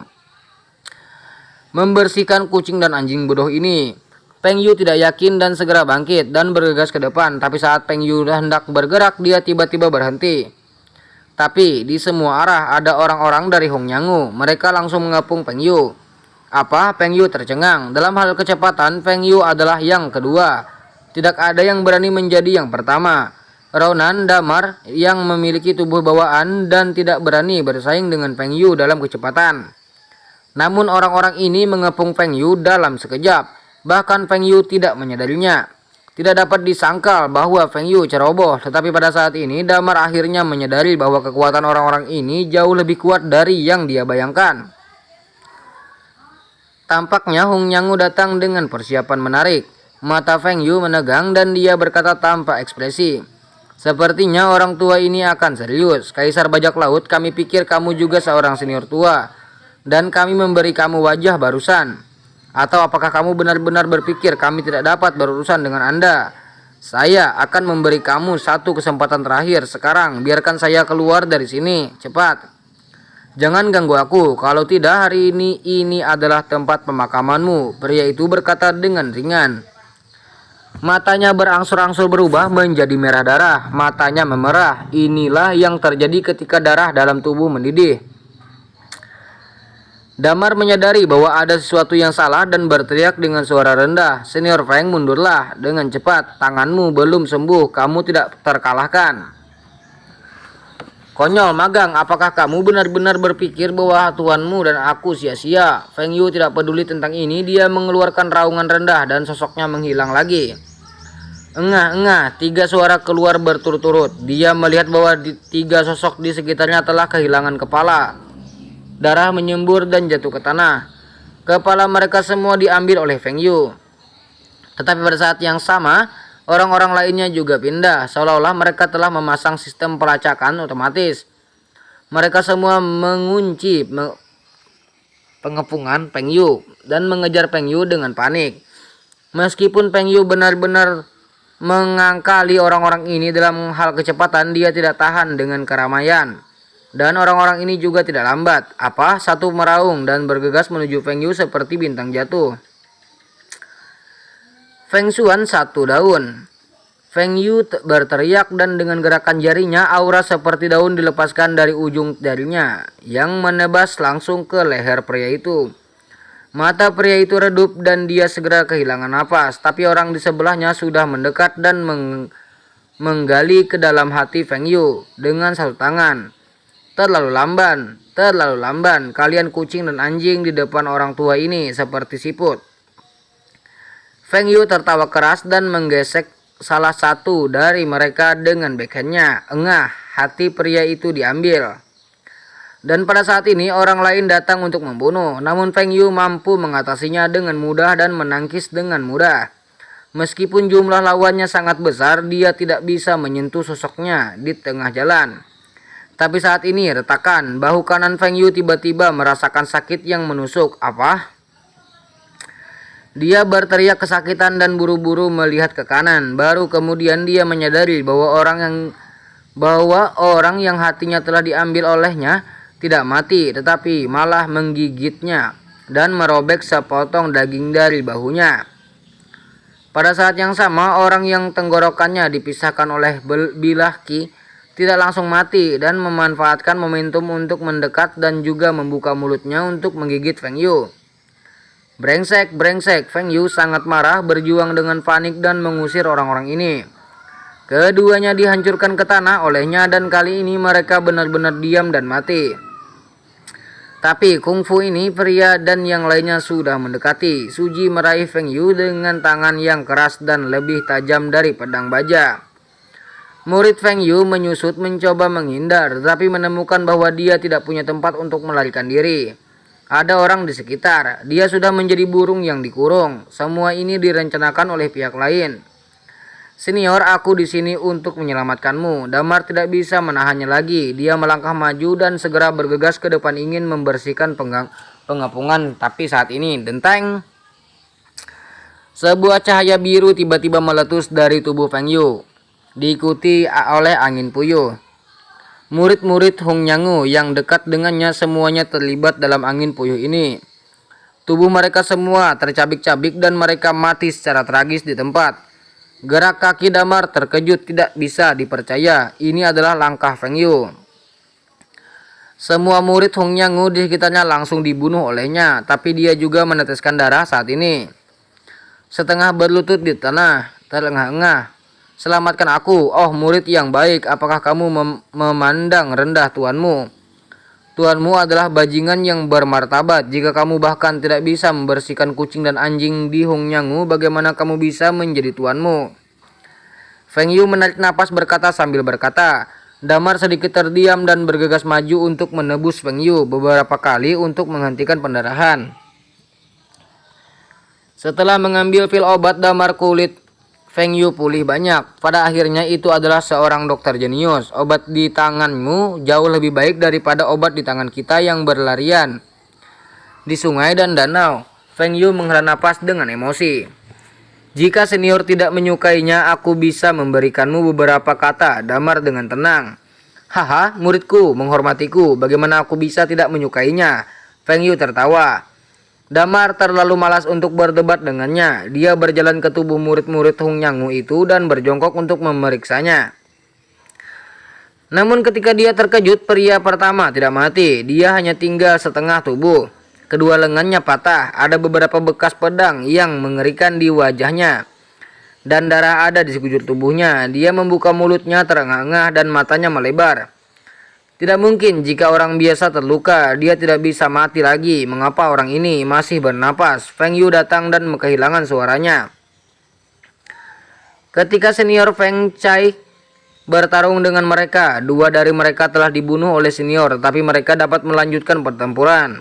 membersihkan kucing dan anjing bodoh ini? Feng Yu tidak yakin dan segera bangkit dan bergegas ke depan. Tapi saat Feng Yu hendak bergerak, dia tiba-tiba berhenti. Tapi di semua arah ada orang-orang dari Hongyangu. Mereka langsung mengepung Feng Yu. Apa? Feng Yu tercengang. Dalam hal kecepatan, Feng Yu adalah yang kedua. Tidak ada yang berani menjadi yang pertama. Ronan Damar yang memiliki tubuh bawaan dan tidak berani bersaing dengan Feng Yu dalam kecepatan. Namun orang-orang ini mengepung Feng Yu dalam sekejap. Bahkan Feng Yu tidak menyadarinya. Tidak dapat disangkal bahwa Feng Yu ceroboh, tetapi pada saat ini Damar akhirnya menyadari bahwa kekuatan orang-orang ini jauh lebih kuat dari yang dia bayangkan. Tampaknya Hongyangu datang dengan persiapan menarik. Mata Feng Yu menegang dan dia berkata tanpa ekspresi, sepertinya orang tua ini akan serius. Kaisar bajak laut, kami pikir kamu juga seorang senior tua, dan kami memberi kamu wajah barusan. Atau apakah kamu benar-benar berpikir kami tidak dapat berurusan dengan Anda? Saya akan memberi kamu satu kesempatan terakhir. Sekarang biarkan saya keluar dari sini. Cepat. Jangan ganggu aku. Kalau tidak, hari ini adalah tempat pemakamanmu. Pria itu berkata dengan ringan. Matanya berangsur-angsur berubah menjadi merah darah. Matanya memerah. Inilah yang terjadi ketika darah dalam tubuh mendidih. Damar menyadari bahwa ada sesuatu yang salah dan berteriak dengan suara rendah. Senior Feng, mundurlah dengan cepat. Tanganmu belum sembuh. Kamu tidak terkalahkan. Konyol, Magang. Apakah kamu benar-benar berpikir bahwa tuanmu dan aku sia-sia? Feng Yu tidak peduli tentang ini. Dia mengeluarkan raungan rendah dan sosoknya menghilang lagi. Engah. Tiga suara keluar berturut-turut. Dia melihat bahwa tiga sosok di sekitarnya telah kehilangan kepala. Darah menyembur dan jatuh ke tanah. Kepala mereka semua diambil oleh Feng Yu. Tetapi pada saat yang sama, orang-orang lainnya juga pindah. Seolah-olah mereka telah memasang sistem pelacakan otomatis. Mereka semua mengunci pengepungan Feng Yu dan mengejar Feng Yu dengan panik. Meskipun Feng Yu benar-benar mengangkali orang-orang ini dalam hal kecepatan, dia tidak tahan dengan keramaian. Dan orang-orang ini juga tidak lambat. Satu meraung dan bergegas menuju Feng Yu seperti bintang jatuh. Feng Xuan satu daun. Feng Yu berteriak dan dengan gerakan jarinya, aura seperti daun dilepaskan dari ujung jarinya yang menebas langsung ke leher pria itu. Mata pria itu redup dan dia segera kehilangan napas. Tapi orang di sebelahnya sudah mendekat dan menggali ke dalam hati Feng Yu dengan satu tangan. Terlalu lamban. Kalian kucing dan anjing di depan orang tua ini seperti siput. Feng Yu tertawa keras dan menggesek salah satu dari mereka dengan backhandnya. Engah, hati pria itu diambil. Dan pada saat ini orang lain datang untuk membunuh. Namun Feng Yu mampu mengatasinya dengan mudah dan menangkis dengan mudah. Meskipun jumlah lawannya sangat besar, dia tidak bisa menyentuh sosoknya di tengah jalan. Tapi saat ini retakan, bahu kanan Feng Yu tiba-tiba merasakan sakit yang menusuk. Dia berteriak kesakitan dan buru-buru melihat ke kanan. Baru kemudian dia menyadari bahwa orang yang hatinya telah diambil olehnya tidak mati, tetapi malah menggigitnya dan merobek sepotong daging dari bahunya. Pada saat yang sama, orang yang tenggorokannya dipisahkan oleh bilah ki tidak langsung mati dan memanfaatkan momentum untuk mendekat dan juga membuka mulutnya untuk menggigit Feng Yu. Brengsek. Feng Yu sangat marah, berjuang dengan panik dan mengusir orang-orang ini. Keduanya dihancurkan ke tanah olehnya dan kali ini mereka benar-benar diam dan mati. Tapi kungfu ini pria dan yang lainnya sudah mendekati. Suji meraih Feng Yu dengan tangan yang keras dan lebih tajam dari pedang baja. Murid Feng Yu menyusut mencoba menghindar, tapi menemukan bahwa dia tidak punya tempat untuk melarikan diri. Ada orang di sekitar, dia sudah menjadi burung yang dikurung. Semua ini direncanakan oleh pihak lain. Senior, aku di sini untuk menyelamatkanmu. Damar tidak bisa menahannya lagi. Dia melangkah maju dan segera bergegas ke depan ingin membersihkan pengapungan. Tapi saat ini, denteng. Sebuah cahaya biru tiba-tiba meletus dari tubuh Feng Yu, diikuti oleh angin puyuh. Murid-murid Hong Nyangu yang dekat dengannya semuanya terlibat dalam angin puyuh ini. Tubuh mereka semua tercabik-cabik dan mereka mati secara tragis di tempat. Gerak kaki Damar terkejut, tidak bisa dipercaya. Ini adalah langkah Feng Yu. Semua murid Hong Nyangu di sekitarnya langsung dibunuh olehnya, tapi dia juga meneteskan darah saat ini. Setengah berlutut di tanah, terengah-engah. Selamatkan aku, oh murid yang baik. Apakah kamu memandang rendah tuanmu? Tuanmu adalah bajingan yang bermartabat. Jika kamu bahkan tidak bisa membersihkan kucing dan anjing di Hong Nyangu, bagaimana kamu bisa menjadi tuanmu? Feng Yu menarik napas berkata sambil berkata. Damar sedikit terdiam dan bergegas maju untuk menebus Feng Yu beberapa kali untuk menghentikan pendarahan. Setelah mengambil pil obat Damar, kulit Feng Yu pulih banyak. Pada akhirnya itu adalah seorang dokter jenius. Obat di tanganmu jauh lebih baik daripada obat di tangan kita yang berlarian di sungai dan danau. Feng Yu menghela napas dengan emosi. Jika senior tidak menyukainya, aku bisa memberikanmu beberapa kata. Damar dengan tenang. Haha, muridku menghormatiku. Bagaimana aku bisa tidak menyukainya? Feng Yu tertawa. Damar terlalu malas untuk berdebat dengannya. Dia berjalan ke tubuh murid-murid Hong Nyangu itu dan berjongkok untuk memeriksanya. Namun ketika dia terkejut, pria pertama tidak mati. Dia hanya tinggal setengah tubuh. Kedua lengannya patah. Ada beberapa bekas pedang yang mengerikan di wajahnya. Dan darah ada di sekujur tubuhnya. Dia membuka mulutnya terengah-engah dan matanya melebar. Tidak mungkin, jika orang biasa terluka, dia tidak bisa mati lagi. Mengapa orang ini masih bernapas? Feng Yu datang dan kehilangan suaranya. Ketika senior Feng Cai bertarung dengan mereka, dua dari mereka telah dibunuh oleh senior, tapi mereka dapat melanjutkan pertempuran.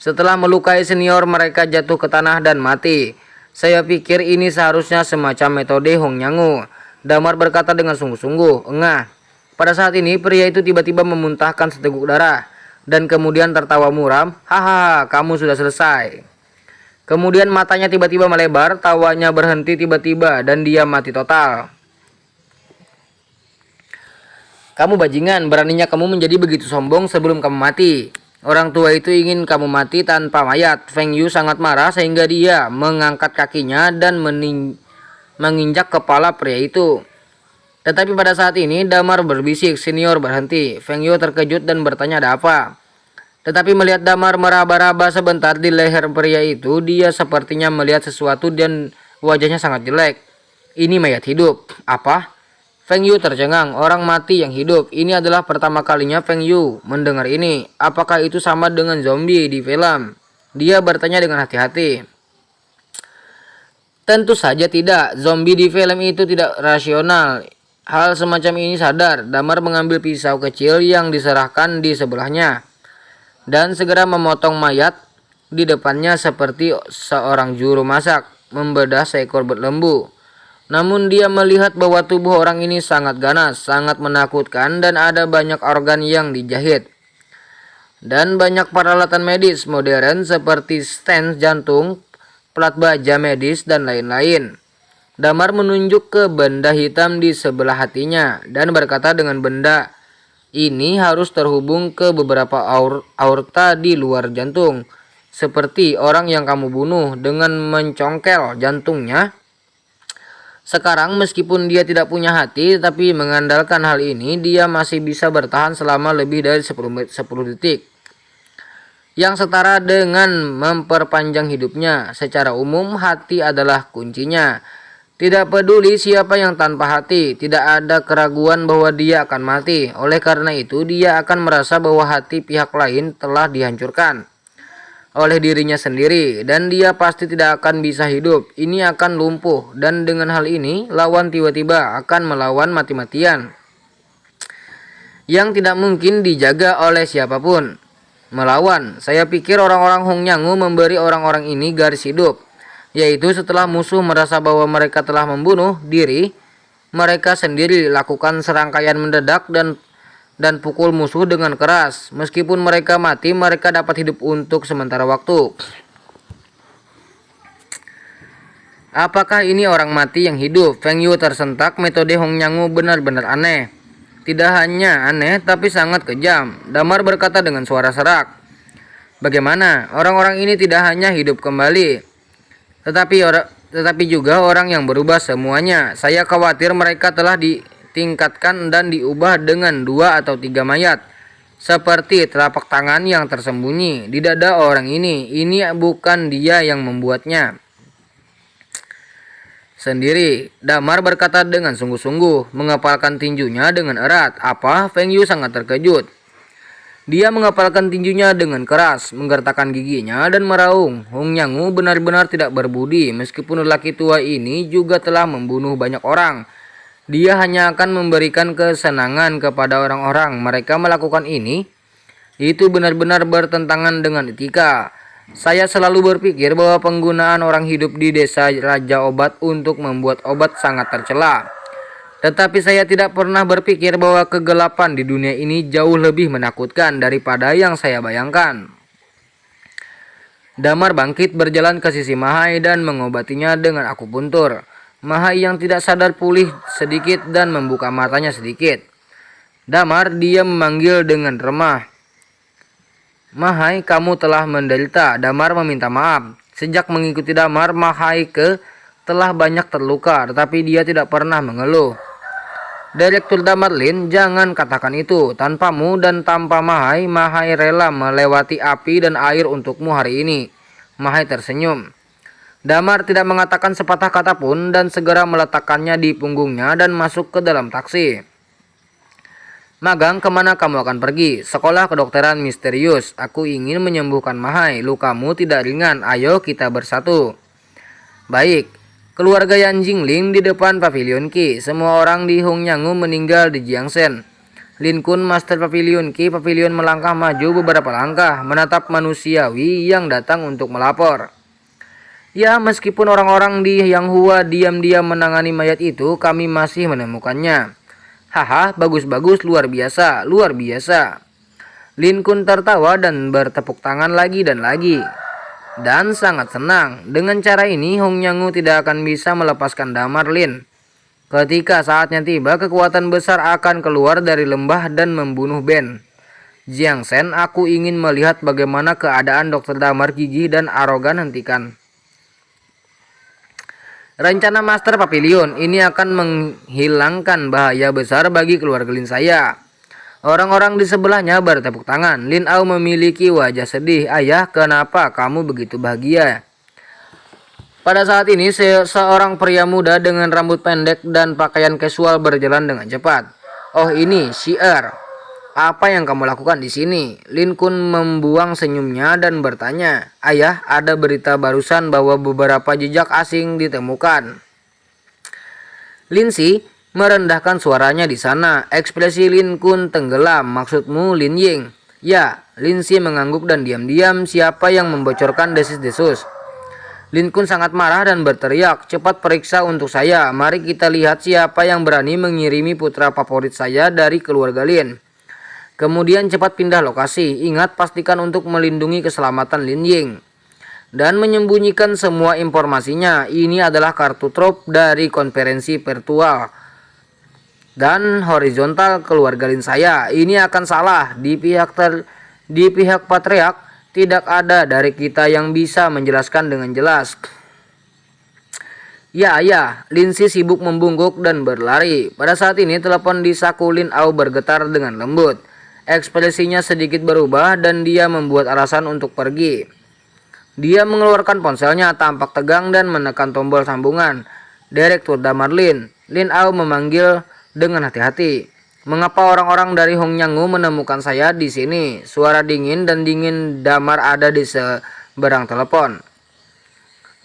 Setelah melukai senior, mereka jatuh ke tanah dan mati. Saya pikir ini seharusnya semacam metode Hong Nyangu. Damar berkata dengan sungguh-sungguh, engah. Pada saat ini pria itu tiba-tiba memuntahkan seteguk darah dan kemudian tertawa muram. Haha, kamu sudah selesai. Kemudian matanya tiba-tiba melebar, tawanya berhenti tiba-tiba dan dia mati total. Kamu bajingan, beraninya kamu menjadi begitu sombong sebelum kamu mati. Orang tua itu ingin kamu mati tanpa mayat. Feng Yu sangat marah sehingga dia mengangkat kakinya dan menginjak kepala pria itu. Tetapi pada saat ini Damar berbisik, senior berhenti. Feng Yu terkejut dan bertanya ada apa. Tetapi melihat Damar meraba-raba sebentar di leher pria itu, dia sepertinya melihat sesuatu dan wajahnya sangat jelek. Ini mayat hidup. Apa? Feng Yu tercengang, orang mati yang hidup. Ini adalah pertama kalinya Feng Yu mendengar ini. Apakah itu sama dengan zombie di film? Dia bertanya dengan hati-hati. Tentu saja tidak. Zombie di film itu tidak rasional. Hal semacam ini sadar. Damar mengambil pisau kecil yang diserahkan di sebelahnya dan segera memotong mayat di depannya seperti seorang juru masak membedah seekor lembu. Namun dia melihat bahwa tubuh orang ini sangat ganas, sangat menakutkan dan ada banyak organ yang dijahit. Dan banyak peralatan medis modern seperti stent jantung, plat baja medis dan lain-lain. Damar menunjuk ke benda hitam di sebelah hatinya dan berkata dengan benda ini harus terhubung ke beberapa aorta di luar jantung. Seperti orang yang kamu bunuh dengan mencongkel jantungnya. Sekarang meskipun dia tidak punya hati, tapi mengandalkan hal ini, dia masih bisa bertahan selama lebih dari 10 detik. Yang setara dengan memperpanjang hidupnya. Secara umum hati adalah kuncinya. Tidak peduli siapa yang tanpa hati, tidak ada keraguan bahwa dia akan mati. Oleh karena itu, dia akan merasa bahwa hati pihak lain telah dihancurkan oleh dirinya sendiri, dan dia pasti tidak akan bisa hidup. Ini akan lumpuh, dan dengan hal ini, lawan tiba-tiba akan melawan mati-matian yang tidak mungkin dijaga oleh siapapun. Melawan, saya pikir orang-orang Hongnyangu memberi orang-orang ini garis hidup, yaitu setelah musuh merasa bahwa mereka telah membunuh diri, mereka sendiri lakukan serangkaian mendadak dan pukul musuh dengan keras. Meskipun mereka mati, mereka dapat hidup untuk sementara waktu. Apakah ini orang mati yang hidup? Feng Yu tersentak. Metode Hongnyangu benar-benar aneh. Tidak hanya aneh, tapi sangat kejam. Damar berkata dengan suara serak. Bagaimana? Orang-orang ini tidak hanya hidup kembali, tetapi juga orang yang berubah semuanya. Saya khawatir mereka telah ditingkatkan dan diubah dengan 2 atau 3 mayat, seperti telapak tangan yang tersembunyi di dada orang ini. Ini bukan dia yang membuatnya sendiri, Damar berkata dengan sungguh-sungguh, mengepalkan tinjunya dengan erat. Apa? Feng Yu sangat terkejut. Dia mengepalkan tinjunya dengan keras, menggertakkan giginya dan meraung. Hongnyangu benar-benar tidak berbudi. Meskipun lelaki tua ini juga telah membunuh banyak orang, dia hanya akan memberikan kesenangan kepada orang-orang. Mereka melakukan ini. Itu benar-benar bertentangan dengan etika. Saya selalu berpikir bahwa penggunaan orang hidup di desa Raja Obat untuk membuat obat sangat tercela. Tetapi saya tidak pernah berpikir bahwa kegelapan di dunia ini jauh lebih menakutkan daripada yang saya bayangkan. Damar bangkit, berjalan ke sisi Mahai dan mengobatinya dengan akupuntur. Mahai yang tidak sadar pulih sedikit dan membuka matanya sedikit. Damar, dia memanggil dengan remah. Mahai, kamu telah menderita. Damar meminta maaf. Sejak mengikuti Damar, Mahai telah banyak terluka, tetapi dia tidak pernah mengeluh. Direktur Damar, Lin, jangan katakan itu. Tanpamu dan tanpa Mahai, Mahai rela melewati api dan air untukmu hari ini. Mahai tersenyum. Damar tidak mengatakan sepatah kata pun dan segera meletakkannya di punggungnya dan masuk ke dalam taksi. Magang, kemana kamu akan pergi? Sekolah kedokteran misterius. Aku ingin menyembuhkan Mahai. Lukamu tidak ringan. Ayo kita bersatu. Baik. Keluarga Yan Jingling di depan Pavilion Qi. Semua orang di Hongnyangu meninggal di Jiangsen. Lin Kun, Master Pavilion Qi. Pavilion melangkah maju beberapa langkah, menatap manusiawi yang datang untuk melapor. Ya, meskipun orang-orang di Yanghua diam-diam menangani mayat itu, kami masih menemukannya. Haha, bagus-bagus, luar biasa, luar biasa. Lin Kun tertawa dan bertepuk tangan lagi dan lagi. Dan sangat senang. Dengan cara ini, Hongnyangu tidak akan bisa melepaskan Damar, Lin. Ketika saatnya tiba, kekuatan besar akan keluar dari lembah dan membunuh Ben. Jiangsen, aku ingin melihat bagaimana keadaan Dr. Damar gigih dan arogan. Hentikan rencana Master Pavilion. Ini akan menghilangkan bahaya besar bagi keluarga Lin saya. Orang-orang di sebelahnya bertepuk tangan. Lin Au memiliki wajah sedih. Ayah, kenapa kamu begitu bahagia? Pada saat ini, seorang pria muda dengan rambut pendek dan pakaian casual berjalan dengan cepat. Oh, ini Shi'er. Apa yang kamu lakukan di sini? Lin Kun membuang senyumnya dan bertanya. Ayah, ada berita barusan bahwa beberapa jejak asing ditemukan. Lin Si merendahkan suaranya di sana. Ekspresi Lin Kun tenggelam. Maksudmu Lin Ying? Ya, Lin Si mengangguk dan diam-diam. Siapa yang membocorkan desis-desus? Lin Kun sangat marah dan berteriak. Cepat periksa untuk saya. Mari kita lihat siapa yang berani mengirimi putra favorit saya dari keluarga Lin. Kemudian cepat pindah lokasi. Ingat, pastikan untuk melindungi keselamatan Lin Ying dan menyembunyikan semua informasinya. Ini adalah kartu trop dari konferensi virtual dan horizontal keluarga Lin saya. Ini akan salah. Di pihak patriark tidak ada dari kita yang bisa menjelaskan dengan jelas. Ya, Lin Si sibuk membungkuk dan berlari. Pada saat ini telepon di saku Lin Au bergetar dengan lembut. Ekspresinya sedikit berubah dan dia membuat alasan untuk pergi. Dia mengeluarkan ponselnya, tampak tegang dan menekan tombol sambungan. Direktur Damar Lin. Lin Au memanggil dengan hati-hati. Mengapa orang-orang dari Hongyangu menemukan saya di sini? Suara dingin dan dingin Damar ada di seberang telepon.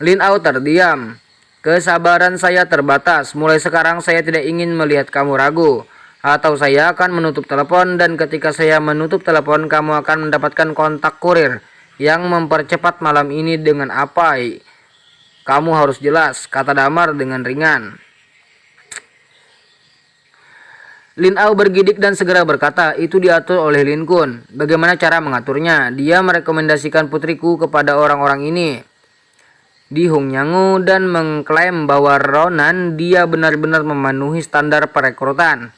Lin Au terdiam. Kesabaran saya terbatas. Mulai sekarang saya tidak ingin melihat kamu ragu. Atau saya akan menutup telepon, dan ketika saya menutup telepon kamu akan mendapatkan kontak kurir yang mempercepat malam ini dengan apa? Kamu harus jelas, kata Damar dengan ringan. Lin Au bergidik dan segera berkata, itu diatur oleh Lin Kun. Bagaimana cara mengaturnya? Dia merekomendasikan putriku kepada orang-orang ini di Hongyangu dan mengklaim bahwa Ronan dia benar-benar memenuhi standar perekrutan.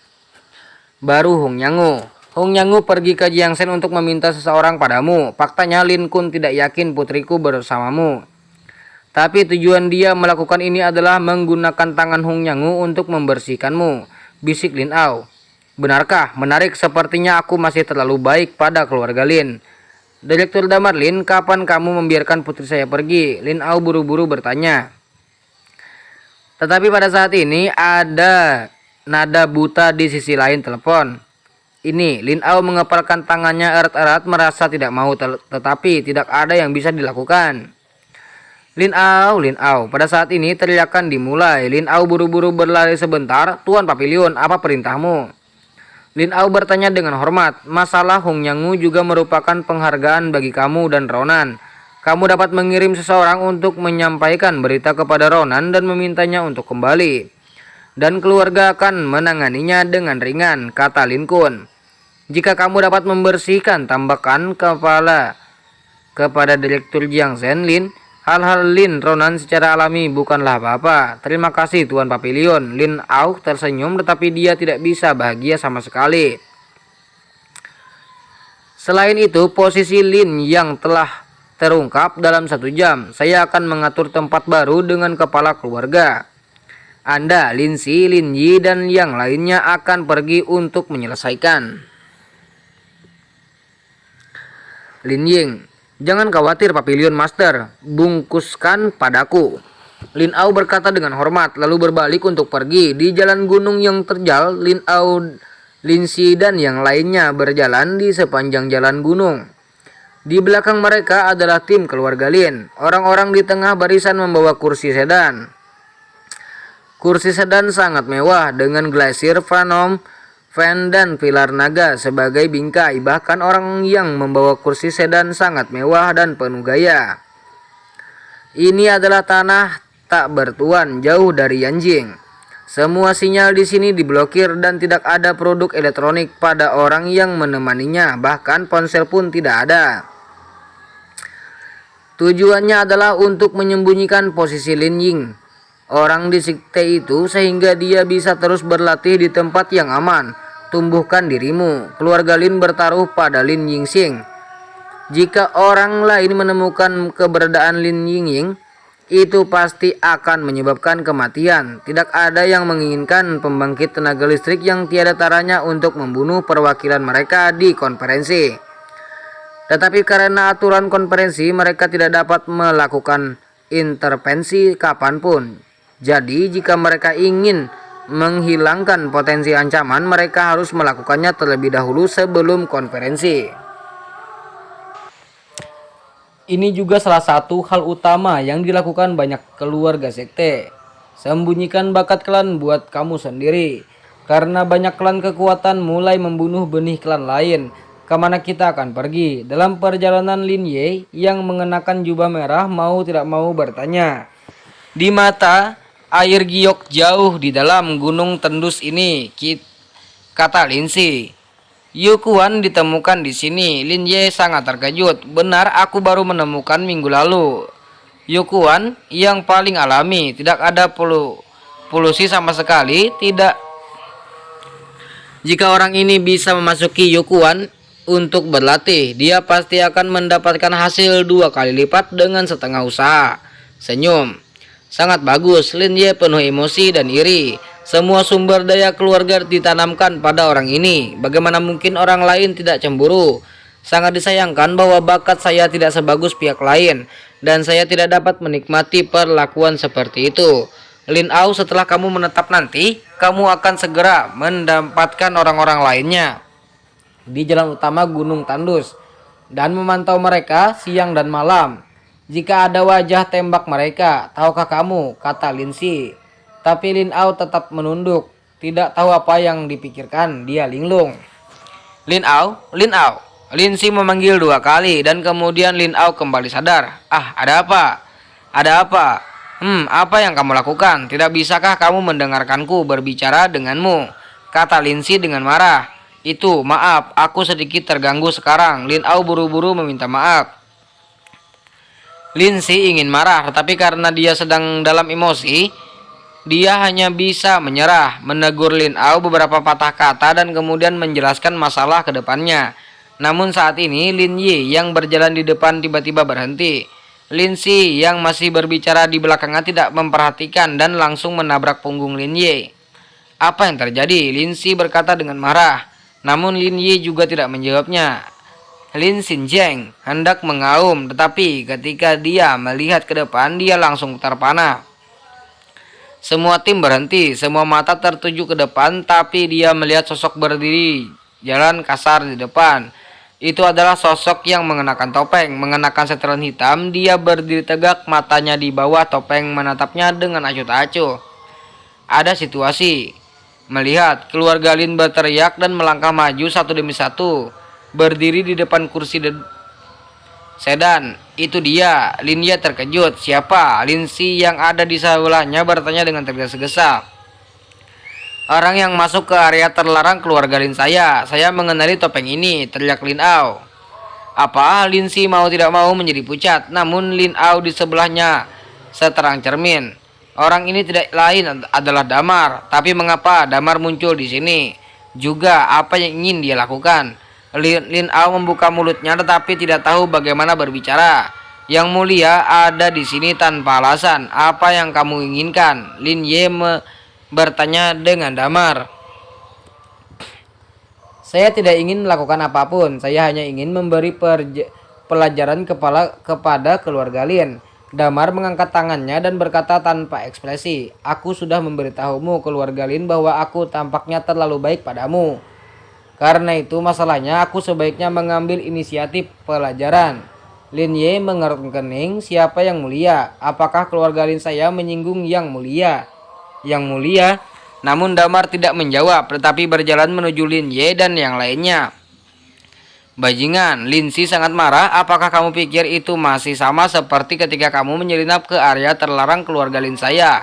Baru Hongyangu pergi ke Jiangsen untuk meminta seseorang padamu. Faktanya Lin Kun tidak yakin putriku bersamamu. Tapi tujuan dia melakukan ini adalah menggunakan tangan Hongyangu untuk membersihkanmu, bisik Lin Au. Benarkah? Menarik, sepertinya aku masih terlalu baik pada keluarga Lin. Direktur Damar Lin, kapan kamu membiarkan putri saya pergi? Lin Au buru-buru bertanya. Tetapi pada saat ini ada nada buta di sisi lain telepon. Ini, Lin Au mengepalkan tangannya erat-erat merasa tidak mau, tetapi tidak ada yang bisa dilakukan. Lin Au, pada saat ini teriakan dimulai. Lin Au buru-buru berlari sebentar. Tuan Papilion, apa perintahmu? Lin Au bertanya dengan hormat. Masalah Hongyangu juga merupakan penghargaan bagi kamu dan Ronan. Kamu dapat mengirim seseorang untuk menyampaikan berita kepada Ronan dan memintanya untuk kembali. Dan keluarga akan menanganinya dengan ringan, kata Lin Kun. Jika kamu dapat membersihkan tambakan kepala kepada Direktur Jiangsen Lin, hal-hal Lin Ronan secara alami bukanlah apa-apa. Terima kasih Tuan Papilion. Lin Au tersenyum, tetapi dia tidak bisa bahagia sama sekali. Selain itu, posisi Lin yang telah terungkap dalam 1 jam. Saya akan mengatur tempat baru dengan kepala keluarga. Anda, Lin Si, Lin Yi, dan yang lainnya akan pergi untuk menyelesaikan. Lin Ying, jangan khawatir Papilion Master, bungkuskan padaku. Lin Au berkata dengan hormat, lalu berbalik untuk pergi. Di jalan gunung yang terjal, Lin Au, Lin Si, dan yang lainnya berjalan di sepanjang jalan gunung. Di belakang mereka adalah tim keluarga Lin. Orang-orang di tengah barisan membawa kursi sedan. Kursi sedan sangat mewah dengan glasier Phanom, fan dan pilar naga sebagai bingkai. Bahkan orang yang membawa kursi sedan sangat mewah dan penuh gaya. Ini adalah tanah tak bertuan jauh dari Yanjing. Semua sinyal di sini diblokir dan tidak ada produk elektronik pada orang yang menemaninya. Bahkan ponsel pun tidak ada. Tujuannya adalah untuk menyembunyikan posisi Lin Ying, orang di sekte itu, sehingga dia bisa terus berlatih di tempat yang aman. Tumbuhkan dirimu. Keluarga Lin bertaruh pada Lin Yingxing. Jika orang lain menemukan keberadaan Lin Yingying, itu pasti akan menyebabkan kematian. Tidak ada yang menginginkan pembangkit tenaga listrik yang tiada taranya untuk membunuh perwakilan mereka di konferensi. Tetapi karena aturan konferensi, mereka tidak dapat melakukan intervensi kapanpun. Jadi jika mereka ingin menghilangkan potensi ancaman, mereka harus melakukannya terlebih dahulu sebelum konferensi. Ini juga salah satu hal utama yang dilakukan banyak keluarga sekte. Sembunyikan bakat klan buat kamu sendiri. Karena banyak klan kekuatan mulai membunuh benih klan lain. Kemana kita akan pergi? Dalam perjalanan, Lin Ye yang mengenakan jubah merah mau tidak mau bertanya. Di mata air giok jauh di dalam gunung tendus ini, kata Lin Si. Yukuan ditemukan di sini. Lin Ye sangat terkejut. Benar, aku baru menemukan minggu lalu. Yukuan yang paling alami, tidak ada polusi sama sekali, tidak. Jika orang ini bisa memasuki Yukuan untuk berlatih, dia pasti akan mendapatkan hasil 2 kali lipat dengan setengah usaha. Senyum. Sangat bagus. Lin Ye penuh emosi dan iri. Semua sumber daya keluarga ditanamkan pada orang ini. Bagaimana mungkin orang lain tidak cemburu? Sangat disayangkan bahwa bakat saya tidak sebagus pihak lain, dan saya tidak dapat menikmati perlakuan seperti itu. Lin Au, setelah kamu menetap nanti, kamu akan segera mendapatkan orang-orang lainnya di jalan utama Gunung Tandus dan memantau mereka siang dan malam. Jika ada wajah, tembak mereka. Tahukah kamu? Kata Lin Si. Tapi Lin Au tetap menunduk. Tidak tahu apa yang dipikirkan dia linglung. Lin Au, Lin Au. Lin Si memanggil 2 kali dan kemudian Lin Au kembali sadar. Ah, ada apa? Ada apa? Apa yang kamu lakukan? Tidak bisakah kamu mendengarkanku berbicara denganmu? Kata Lin Si dengan marah. Itu, maaf, aku sedikit terganggu sekarang. Lin Au buru-buru meminta maaf. Lin Si ingin marah, tetapi karena dia sedang dalam emosi, dia hanya bisa menyerah, menegur Lin Au beberapa patah kata dan kemudian menjelaskan masalah ke depannya. Namun saat ini Lin Yi yang berjalan di depan tiba-tiba berhenti. Lin Si yang masih berbicara di belakangnya tidak memperhatikan dan langsung menabrak punggung Lin Yi. Apa yang terjadi? Lin Si berkata dengan marah. Namun Lin Yi juga tidak menjawabnya. Lin Xinjiang hendak mengaum, tetapi ketika dia melihat ke depan, dia langsung terpana. Semua tim berhenti, semua mata tertuju ke depan, tapi dia melihat sosok berdiri jalan kasar di depan. Itu adalah sosok yang mengenakan topeng, mengenakan setelan hitam. Dia berdiri tegak, matanya di bawah topeng menatapnya dengan acuh tak acuh. Ada situasi. Melihat keluarga Lin berteriak dan melangkah maju satu demi satu, berdiri di depan kursi sedan. Itu dia. Lin Ye terkejut. Siapa? Lin Si yang ada di sebelahnya bertanya dengan tergesa-gesa. Orang yang masuk ke area terlarang keluarga Lin saya. Saya mengenali topeng ini, teriak Lin Au. Apa? Lin Si mau tidak mau menjadi pucat. Namun Lin Au di sebelahnya seterang cermin. Orang ini tidak lain adalah Damar. Tapi mengapa Damar muncul di sini? Juga apa yang ingin dia lakukan? Lin Au membuka mulutnya tetapi tidak tahu bagaimana berbicara. Yang mulia ada di sini tanpa alasan. Apa yang kamu inginkan? Lin Ye bertanya dengan damar. Saya tidak ingin melakukan apapun. Saya hanya ingin memberi pelajaran kepada keluarga Lin. Damar mengangkat tangannya dan berkata tanpa ekspresi. Aku sudah memberitahumu keluarga Lin bahwa aku tampaknya terlalu baik padamu. Karena itu masalahnya aku sebaiknya mengambil inisiatif pelajaran. Lin Ye mengerut kening. Siapa yang mulia? Apakah keluarga Lin saya menyinggung yang mulia? Yang mulia? Namun Damar tidak menjawab, tetapi berjalan menuju Lin Ye dan yang lainnya. Bajingan, Lin Si sangat marah. Apakah kamu pikir itu masih sama seperti ketika kamu menyelinap ke area terlarang keluarga Lin saya?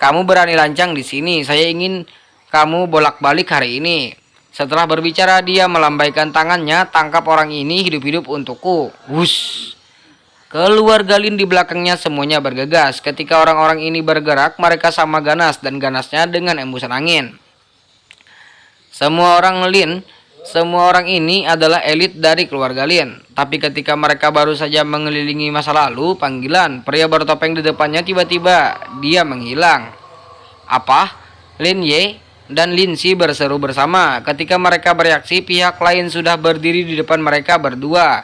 Kamu berani lancang di sini. Saya ingin kamu bolak-balik hari ini. Setelah berbicara, dia melambaikan tangannya. Tangkap orang ini hidup-hidup untukku. Wush. Keluarga Lin di belakangnya semuanya bergegas. Ketika orang-orang ini bergerak, mereka sama ganas dan ganasnya dengan embusan angin. Semua orang ini adalah elit dari keluarga Lin. Tapi ketika mereka baru saja mengelilingi masa lalu, panggilan pria bertopeng di depannya tiba-tiba dia menghilang. Apa? Lin Ye dan Lin Si berseru bersama. Ketika mereka bereaksi, pihak lain sudah berdiri di depan mereka berdua.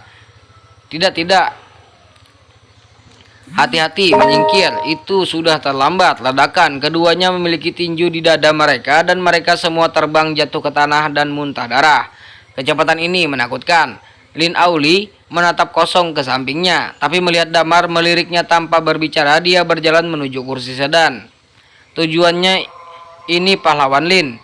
Tidak. Hati-hati, menyingkir. Itu sudah terlambat. Ledakan. Keduanya memiliki tinju di dada mereka dan mereka semua terbang jatuh ke tanah dan muntah darah. Kecepatan ini menakutkan. Lin Auli menatap kosong ke sampingnya, tapi melihat Damar meliriknya tanpa berbicara, dia berjalan menuju kursi sedan. Tujuannya ini pahlawan Lin.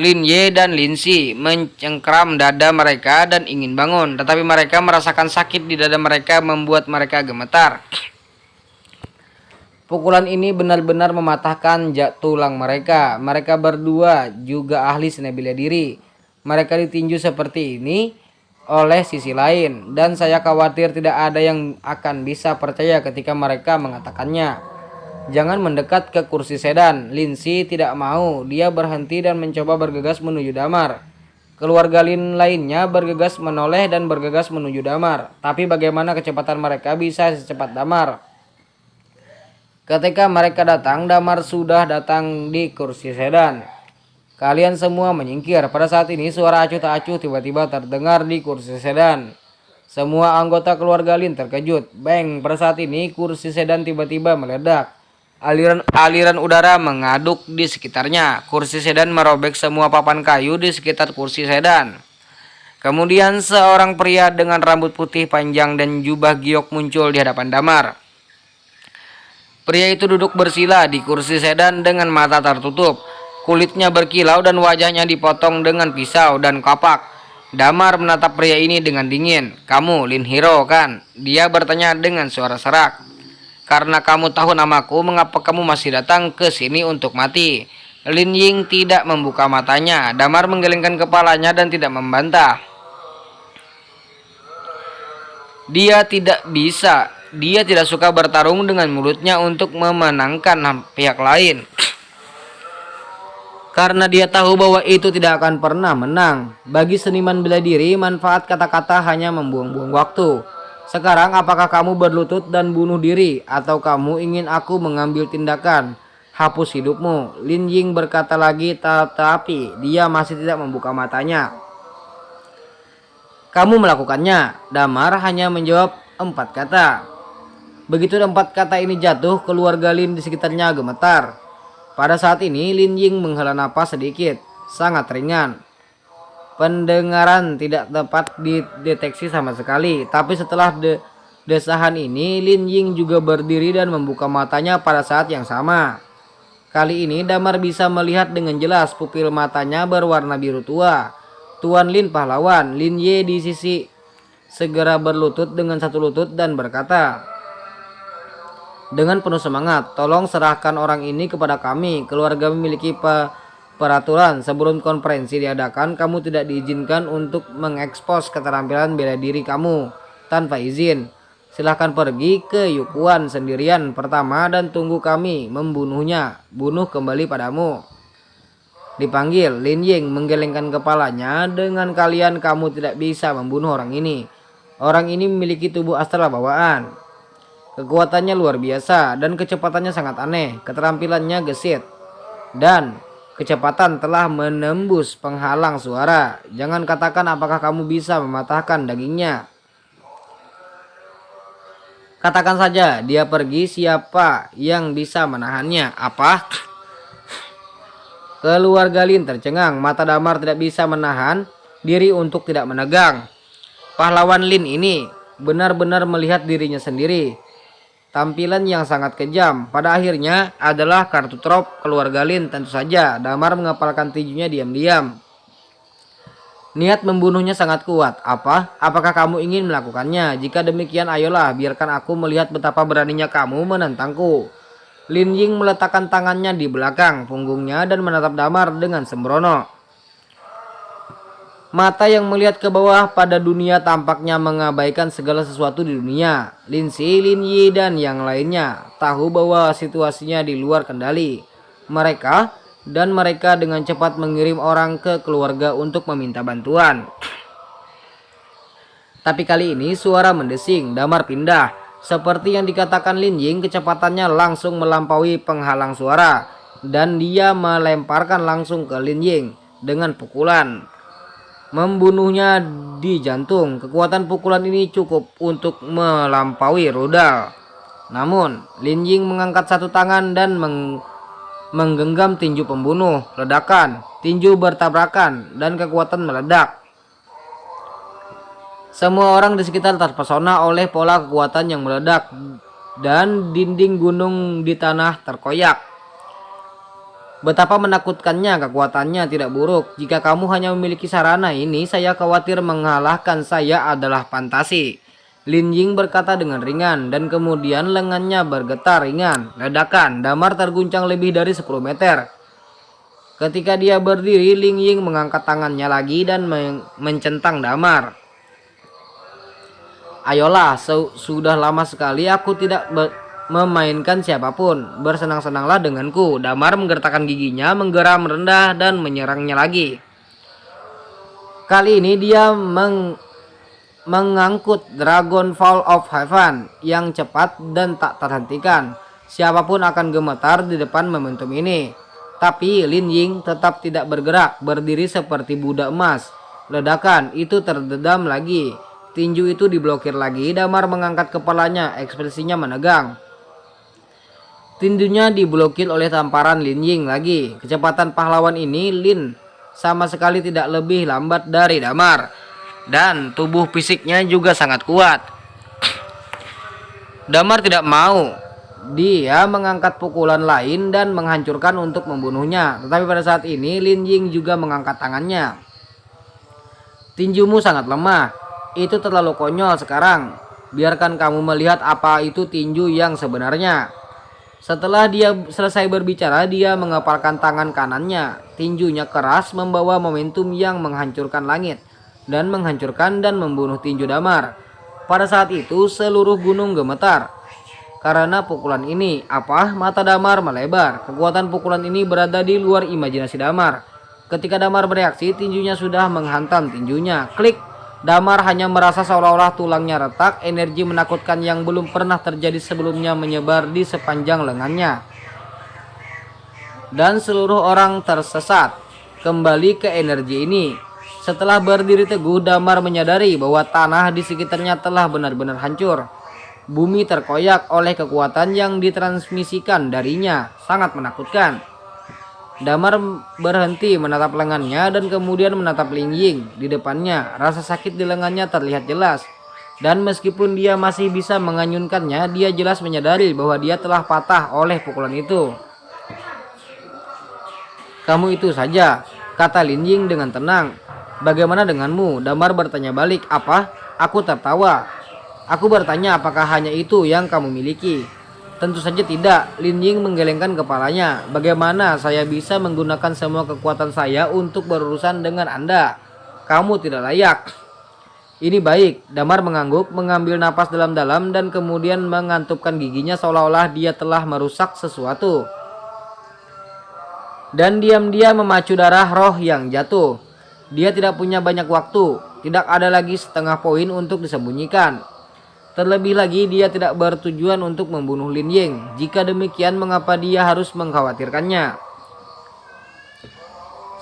Lin Ye dan Lin Si mencengkram dada mereka dan ingin bangun, tetapi mereka merasakan sakit di dada mereka membuat mereka gemetar. Pukulan ini benar-benar mematahkan tulang mereka. Mereka berdua juga ahli seni bela diri. Mereka ditinju seperti ini oleh sisi lain. Dan saya khawatir tidak ada yang akan bisa percaya ketika mereka mengatakannya. Jangan mendekat ke kursi sedan. Lin Si tidak mau. Dia berhenti dan mencoba bergegas menuju Damar. Keluarga Lin lainnya bergegas menoleh dan bergegas menuju Damar. Tapi bagaimana kecepatan mereka bisa secepat Damar? Ketika mereka datang, Damar sudah datang di kursi sedan. Kalian semua menyingkir. Pada saat ini suara acuh tak acuh tiba-tiba terdengar di kursi sedan. Semua anggota keluarga Lin terkejut. Bang, pada saat ini kursi sedan tiba-tiba meledak. Aliran udara mengaduk di sekitarnya. Kursi sedan merobek semua papan kayu di sekitar kursi sedan. Kemudian seorang pria dengan rambut putih panjang dan jubah giok muncul di hadapan Damar. Pria itu duduk bersila di kursi sedan dengan mata tertutup. Kulitnya berkilau dan wajahnya dipotong dengan pisau dan kapak. Damar menatap pria ini dengan dingin. "Kamu Lin Hiro kan?" Dia bertanya dengan suara serak. "Karena kamu tahu namaku, mengapa kamu masih datang ke sini untuk mati?" Lin Ying tidak membuka matanya. Damar menggelengkan kepalanya dan tidak membantah. Dia tidak suka bertarung dengan mulutnya untuk memenangkan pihak lain. Karena dia tahu bahwa itu tidak akan pernah menang. Bagi seniman bela diri, manfaat kata-kata hanya membuang-buang waktu. "Sekarang apakah kamu berlutut dan bunuh diri, atau kamu ingin aku mengambil tindakan hapus hidupmu?" Lin Ying berkata lagi, tetapi dia masih tidak membuka matanya. "Kamu melakukannya." Damar hanya menjawab 4 kata. Begitu 4 kata ini jatuh, keluarga Lin di sekitarnya gemetar. Pada saat ini Lin Ying menghela napas sedikit, sangat ringan. Pendengaran tidak dapat dideteksi sama sekali, tapi setelah desahan ini Lin Ying juga berdiri dan membuka matanya pada saat yang sama. Kali ini Damar bisa melihat dengan jelas, pupil matanya berwarna biru tua. Tuan Lin pahlawan, Lin Ye di sisi segera berlutut dengan satu lutut dan berkata dengan penuh semangat, "Tolong serahkan orang ini kepada kami. Keluarga memiliki peraturan. Sebelum konferensi diadakan, kamu tidak diizinkan untuk mengekspos keterampilan bela diri kamu tanpa izin. Silahkan pergi ke Yukuan sendirian pertama dan tunggu kami membunuhnya. Bunuh kembali padamu." Dipanggil, Lin Ying menggelengkan kepalanya. "Dengan kalian kamu tidak bisa membunuh orang ini. Orang ini memiliki tubuh astral bawaan. Kekuatannya luar biasa dan kecepatannya sangat aneh. Keterampilannya gesit dan kecepatan telah menembus penghalang suara. Jangan katakan apakah kamu bisa mematahkan dagingnya. Katakan saja dia pergi, siapa yang bisa menahannya?" "Apa?" Keluarga Lin tercengang. Mata Damar tidak bisa menahan diri untuk tidak menegang. Pahlawan Lin ini benar-benar melihat dirinya sendiri. Tampilan yang sangat kejam pada akhirnya adalah kartu trop keluarga Lin. Tentu saja Damar mengepalkan tinjunya diam-diam. Niat membunuhnya sangat kuat. Apakah kamu ingin melakukannya? Jika demikian, ayolah, biarkan aku melihat betapa beraninya kamu menentangku. Lin Ying meletakkan tangannya di belakang punggungnya dan menatap Damar dengan sembrono. Mata yang melihat ke bawah pada dunia tampaknya mengabaikan segala sesuatu di dunia. Lin Si, Lin Yi, dan yang lainnya tahu bahwa situasinya di luar kendali. Mereka dengan cepat mengirim orang ke keluarga untuk meminta bantuan. Tapi kali ini suara mendesing. Damar pindah. Seperti yang dikatakan Lin Ying, kecepatannya langsung melampaui penghalang suara. Dan dia melemparkan langsung ke Lin Ying dengan pukulan, membunuhnya di jantung. Kekuatan pukulan ini cukup untuk melampaui rudal. Namun Lin Ying mengangkat satu tangan dan menggenggam tinju pembunuh. Ledakan, tinju bertabrakan dan kekuatan meledak. Semua orang di sekitar terpesona oleh pola kekuatan yang meledak dan dinding gunung di tanah terkoyak. Betapa menakutkannya kekuatannya tidak buruk. Jika kamu hanya memiliki sarana ini, saya khawatir mengalahkan saya adalah fantasi. Lin Ying berkata dengan ringan dan kemudian lengannya bergetar ringan. Ledakan, Damar terguncang lebih dari 10 meter. Ketika dia berdiri, Lin Ying mengangkat tangannya lagi dan mencentang Damar. "Ayolah, sudah lama sekali aku tidak memainkan siapapun. Bersenang-senanglah denganku." Damar menggertakkan giginya, menggeram rendah dan menyerangnya lagi. Kali ini dia mengangkut Dragon Fall of Heaven yang cepat dan tak terhentikan. Siapapun akan gemetar di depan momentum ini. Tapi Lin Ying tetap tidak bergerak, berdiri seperti budak emas. Ledakan itu terdedam lagi. Tinju itu diblokir lagi. Damar mengangkat kepalanya, ekspresinya menegang. Tinjunya diblokir oleh tamparan Lin Ying lagi. Kecepatan pahlawan ini Lin sama sekali tidak lebih lambat dari Damar. Dan tubuh fisiknya juga sangat kuat. Damar tidak mau. Dia mengangkat pukulan lain dan menghancurkan untuk membunuhnya. Tetapi pada saat ini Lin Ying juga mengangkat tangannya. Tinjumu sangat lemah. Itu terlalu konyol sekarang. Biarkan kamu melihat apa itu tinju yang sebenarnya. Setelah dia selesai berbicara, dia mengepalkan tangan kanannya. Tinjunya keras membawa momentum yang menghancurkan langit dan menghancurkan dan membunuh tinju Damar. Pada saat itu seluruh gunung gemetar. Karena pukulan ini, mata Damar melebar. Kekuatan pukulan ini berada di luar imajinasi Damar. Ketika Damar bereaksi, tinjunya sudah menghantam tinjunya. Klik. Damar hanya merasa seolah-olah tulangnya retak, energi menakutkan yang belum pernah terjadi sebelumnya menyebar di sepanjang lengannya. Dan seluruh orang tersesat kembali ke energi ini. Setelah berdiri teguh, Damar menyadari bahwa tanah di sekitarnya telah benar-benar hancur. Bumi terkoyak oleh kekuatan yang ditransmisikan darinya, sangat menakutkan. Damar berhenti menatap lengannya dan kemudian menatap Lin Ying di depannya. Rasa sakit di lengannya terlihat jelas. Dan meskipun dia masih bisa menganyunkannya, dia jelas menyadari bahwa dia telah patah oleh pukulan itu. Kamu itu saja, kata Lin Ying dengan tenang. Bagaimana denganmu? Damar bertanya balik. Apa? Aku tertawa. Aku bertanya apakah hanya itu yang kamu miliki? Tentu saja tidak. Lin Ying menggelengkan kepalanya. Bagaimana saya bisa menggunakan semua kekuatan saya untuk berurusan dengan Anda? Kamu tidak layak. Ini baik. Damar mengangguk, mengambil napas dalam-dalam dan kemudian mengantupkan giginya seolah-olah dia telah merusak sesuatu. Dan diam-diam memacu darah roh yang jatuh. Dia tidak punya banyak waktu. Tidak ada lagi setengah poin untuk disembunyikan. Terlebih lagi dia tidak bertujuan untuk membunuh Lin Ying. Jika demikian, mengapa dia harus mengkhawatirkannya?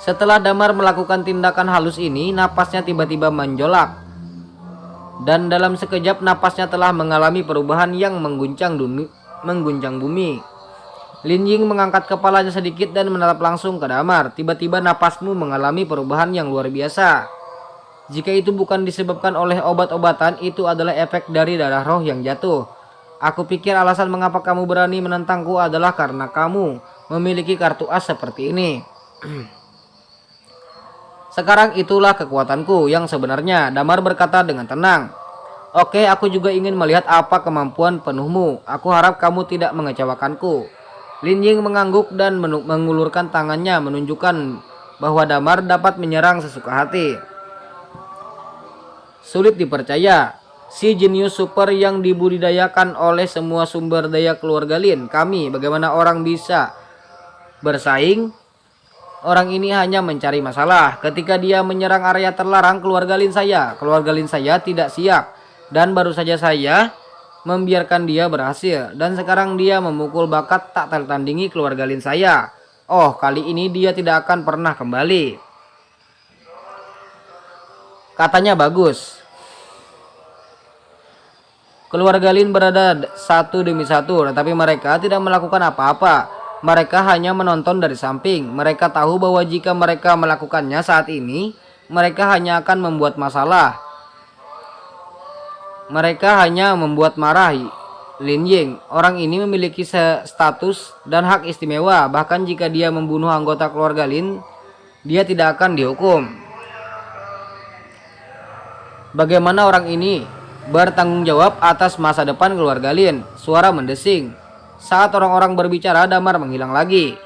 Setelah Damar melakukan tindakan halus ini, napasnya tiba-tiba menjolak. Dan dalam sekejap napasnya telah mengalami perubahan yang mengguncang bumi. Lin Ying mengangkat kepalanya sedikit dan menatap langsung ke Damar. Tiba-tiba napasmu mengalami perubahan yang luar biasa. Jika itu bukan disebabkan oleh obat-obatan, itu adalah efek dari darah roh yang jatuh. Aku pikir alasan mengapa kamu berani menentangku adalah karena kamu memiliki kartu as seperti ini. Sekarang itulah kekuatanku yang sebenarnya, Damar berkata dengan tenang. Oke, aku juga ingin melihat apa kemampuan penuhmu. Aku harap kamu tidak mengecewakanku. Lin Ying mengangguk dan mengulurkan tangannya menunjukkan bahwa Damar dapat menyerang sesuka hati. Sulit dipercaya, si jenius super yang dibudidayakan oleh semua sumber daya keluarga Lin. Kami, bagaimana orang bisa bersaing? Orang ini hanya mencari masalah. Ketika dia menyerang area terlarang keluarga Lin saya tidak siap. Dan baru saja saya membiarkan dia berhasil. Dan sekarang dia memukul bakat tak tertandingi keluarga Lin saya. Oh, kali ini dia tidak akan pernah kembali. Katanya bagus. Keluarga Lin berada satu demi satu, tetapi mereka tidak melakukan apa-apa. Mereka hanya menonton dari samping. Mereka tahu bahwa jika mereka melakukannya saat ini, mereka hanya akan membuat masalah. Mereka hanya membuat marah Lin Ying. Orang ini memiliki status dan hak istimewa. Bahkan jika dia membunuh anggota keluarga Lin, dia tidak akan dihukum. Bagaimana orang ini bertanggung jawab atas masa depan keluarga Lin? Suara mendesing. Saat orang-orang berbicara, Damar menghilang lagi.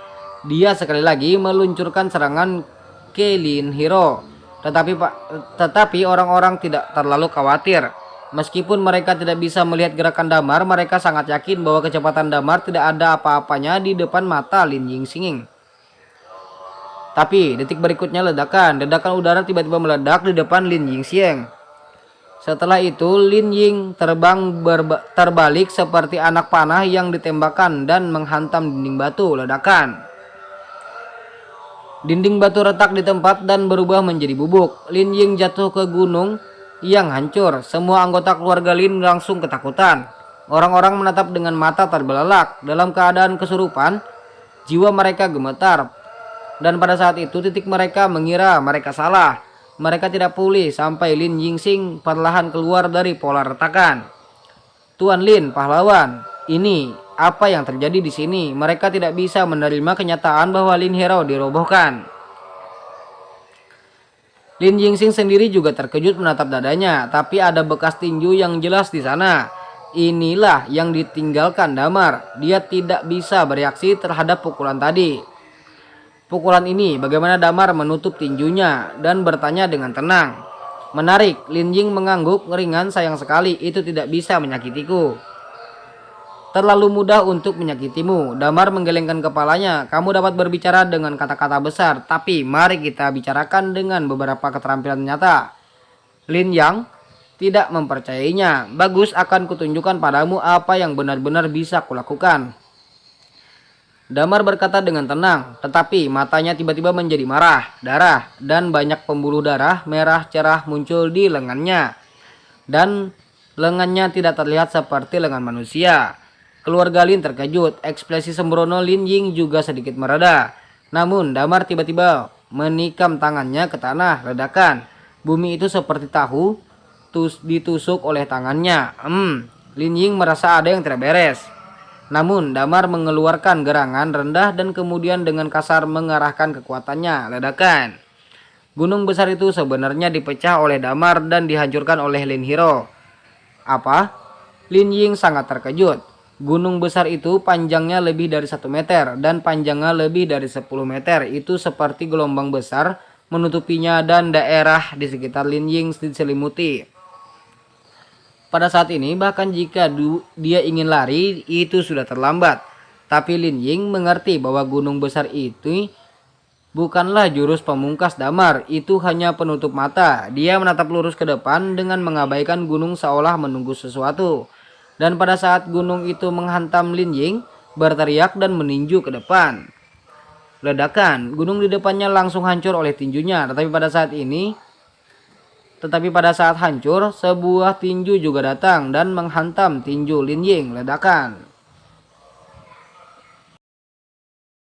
Dia sekali lagi meluncurkan serangan ke Lin Hiro. Tetapi orang-orang tidak terlalu khawatir. Meskipun mereka tidak bisa melihat gerakan Damar, mereka sangat yakin bahwa kecepatan Damar tidak ada apa-apanya di depan mata Lin Ying Singing. Tapi detik berikutnya ledakan udara tiba-tiba meledak di depan Lin Ying Xiang. Setelah itu Lin Ying terbalik seperti anak panah yang ditembakkan dan menghantam dinding batu. Ledakan. Dinding batu retak di tempat dan berubah menjadi bubuk. Lin Ying jatuh ke gunung yang hancur. Semua anggota keluarga Lin langsung ketakutan. Orang-orang menatap dengan mata terbelalak. Dalam keadaan kesurupan, jiwa mereka gemetar. Dan pada saat itu titik mereka mengira mereka salah. Mereka tidak pulih sampai Lin Yingxing perlahan keluar dari pola retakan. Tuan Lin, pahlawan, ini apa yang terjadi di sini? Mereka tidak bisa menerima kenyataan bahwa Lin Hero dirobohkan. Lin Yingxing sendiri juga terkejut menatap dadanya, tapi ada bekas tinju yang jelas di sana. Inilah yang ditinggalkan Damar. Dia tidak bisa bereaksi terhadap pukulan tadi. Pukulan ini bagaimana Damar menutup tinjunya dan bertanya dengan tenang. Menarik, Lin Ying mengangguk ringan, sayang sekali itu tidak bisa menyakitiku. Terlalu mudah untuk menyakitimu. Damar menggelengkan kepalanya. Kamu dapat berbicara dengan kata-kata besar, tapi mari kita bicarakan dengan beberapa keterampilan nyata. Lin Yang tidak mempercayainya. Bagus, akan kutunjukkan padamu apa yang benar-benar bisa kulakukan. Damar berkata dengan tenang, tetapi matanya tiba-tiba menjadi marah. Darah dan banyak pembuluh darah merah cerah muncul di lengannya. Dan lengannya tidak terlihat seperti lengan manusia. Keluarga Lin terkejut. Ekspresi sembrono Lin Ying juga sedikit mereda. Namun Damar tiba-tiba menikam tangannya ke tanah. Ledakan. Bumi itu seperti tahu ditusuk oleh tangannya. Lin Ying merasa ada yang tidak beres. Namun Damar mengeluarkan gerangan rendah dan kemudian dengan kasar mengarahkan kekuatannya. Ledakan. Gunung besar itu sebenarnya dipecah oleh Damar dan dihancurkan oleh Lin Hero. Apa? Lin Ying sangat terkejut. Gunung besar itu panjangnya lebih dari 1 meter dan panjangnya lebih dari 10 meter. Itu seperti gelombang besar menutupinya dan daerah di sekitar Lin Ying diselimuti. Pada saat ini bahkan jika dia ingin lari itu sudah terlambat. Tapi Lin Ying mengerti bahwa gunung besar itu bukanlah jurus pamungkas Damar. Itu hanya penutup mata. Dia menatap lurus ke depan dengan mengabaikan gunung seolah menunggu sesuatu. Dan pada saat gunung itu menghantam Lin Ying, berteriak dan meninju ke depan. Ledakan. Gunung di depannya langsung hancur oleh tinjunya. Tetapi pada saat hancur, sebuah tinju juga datang dan menghantam tinju Lin Ying. Ledakan.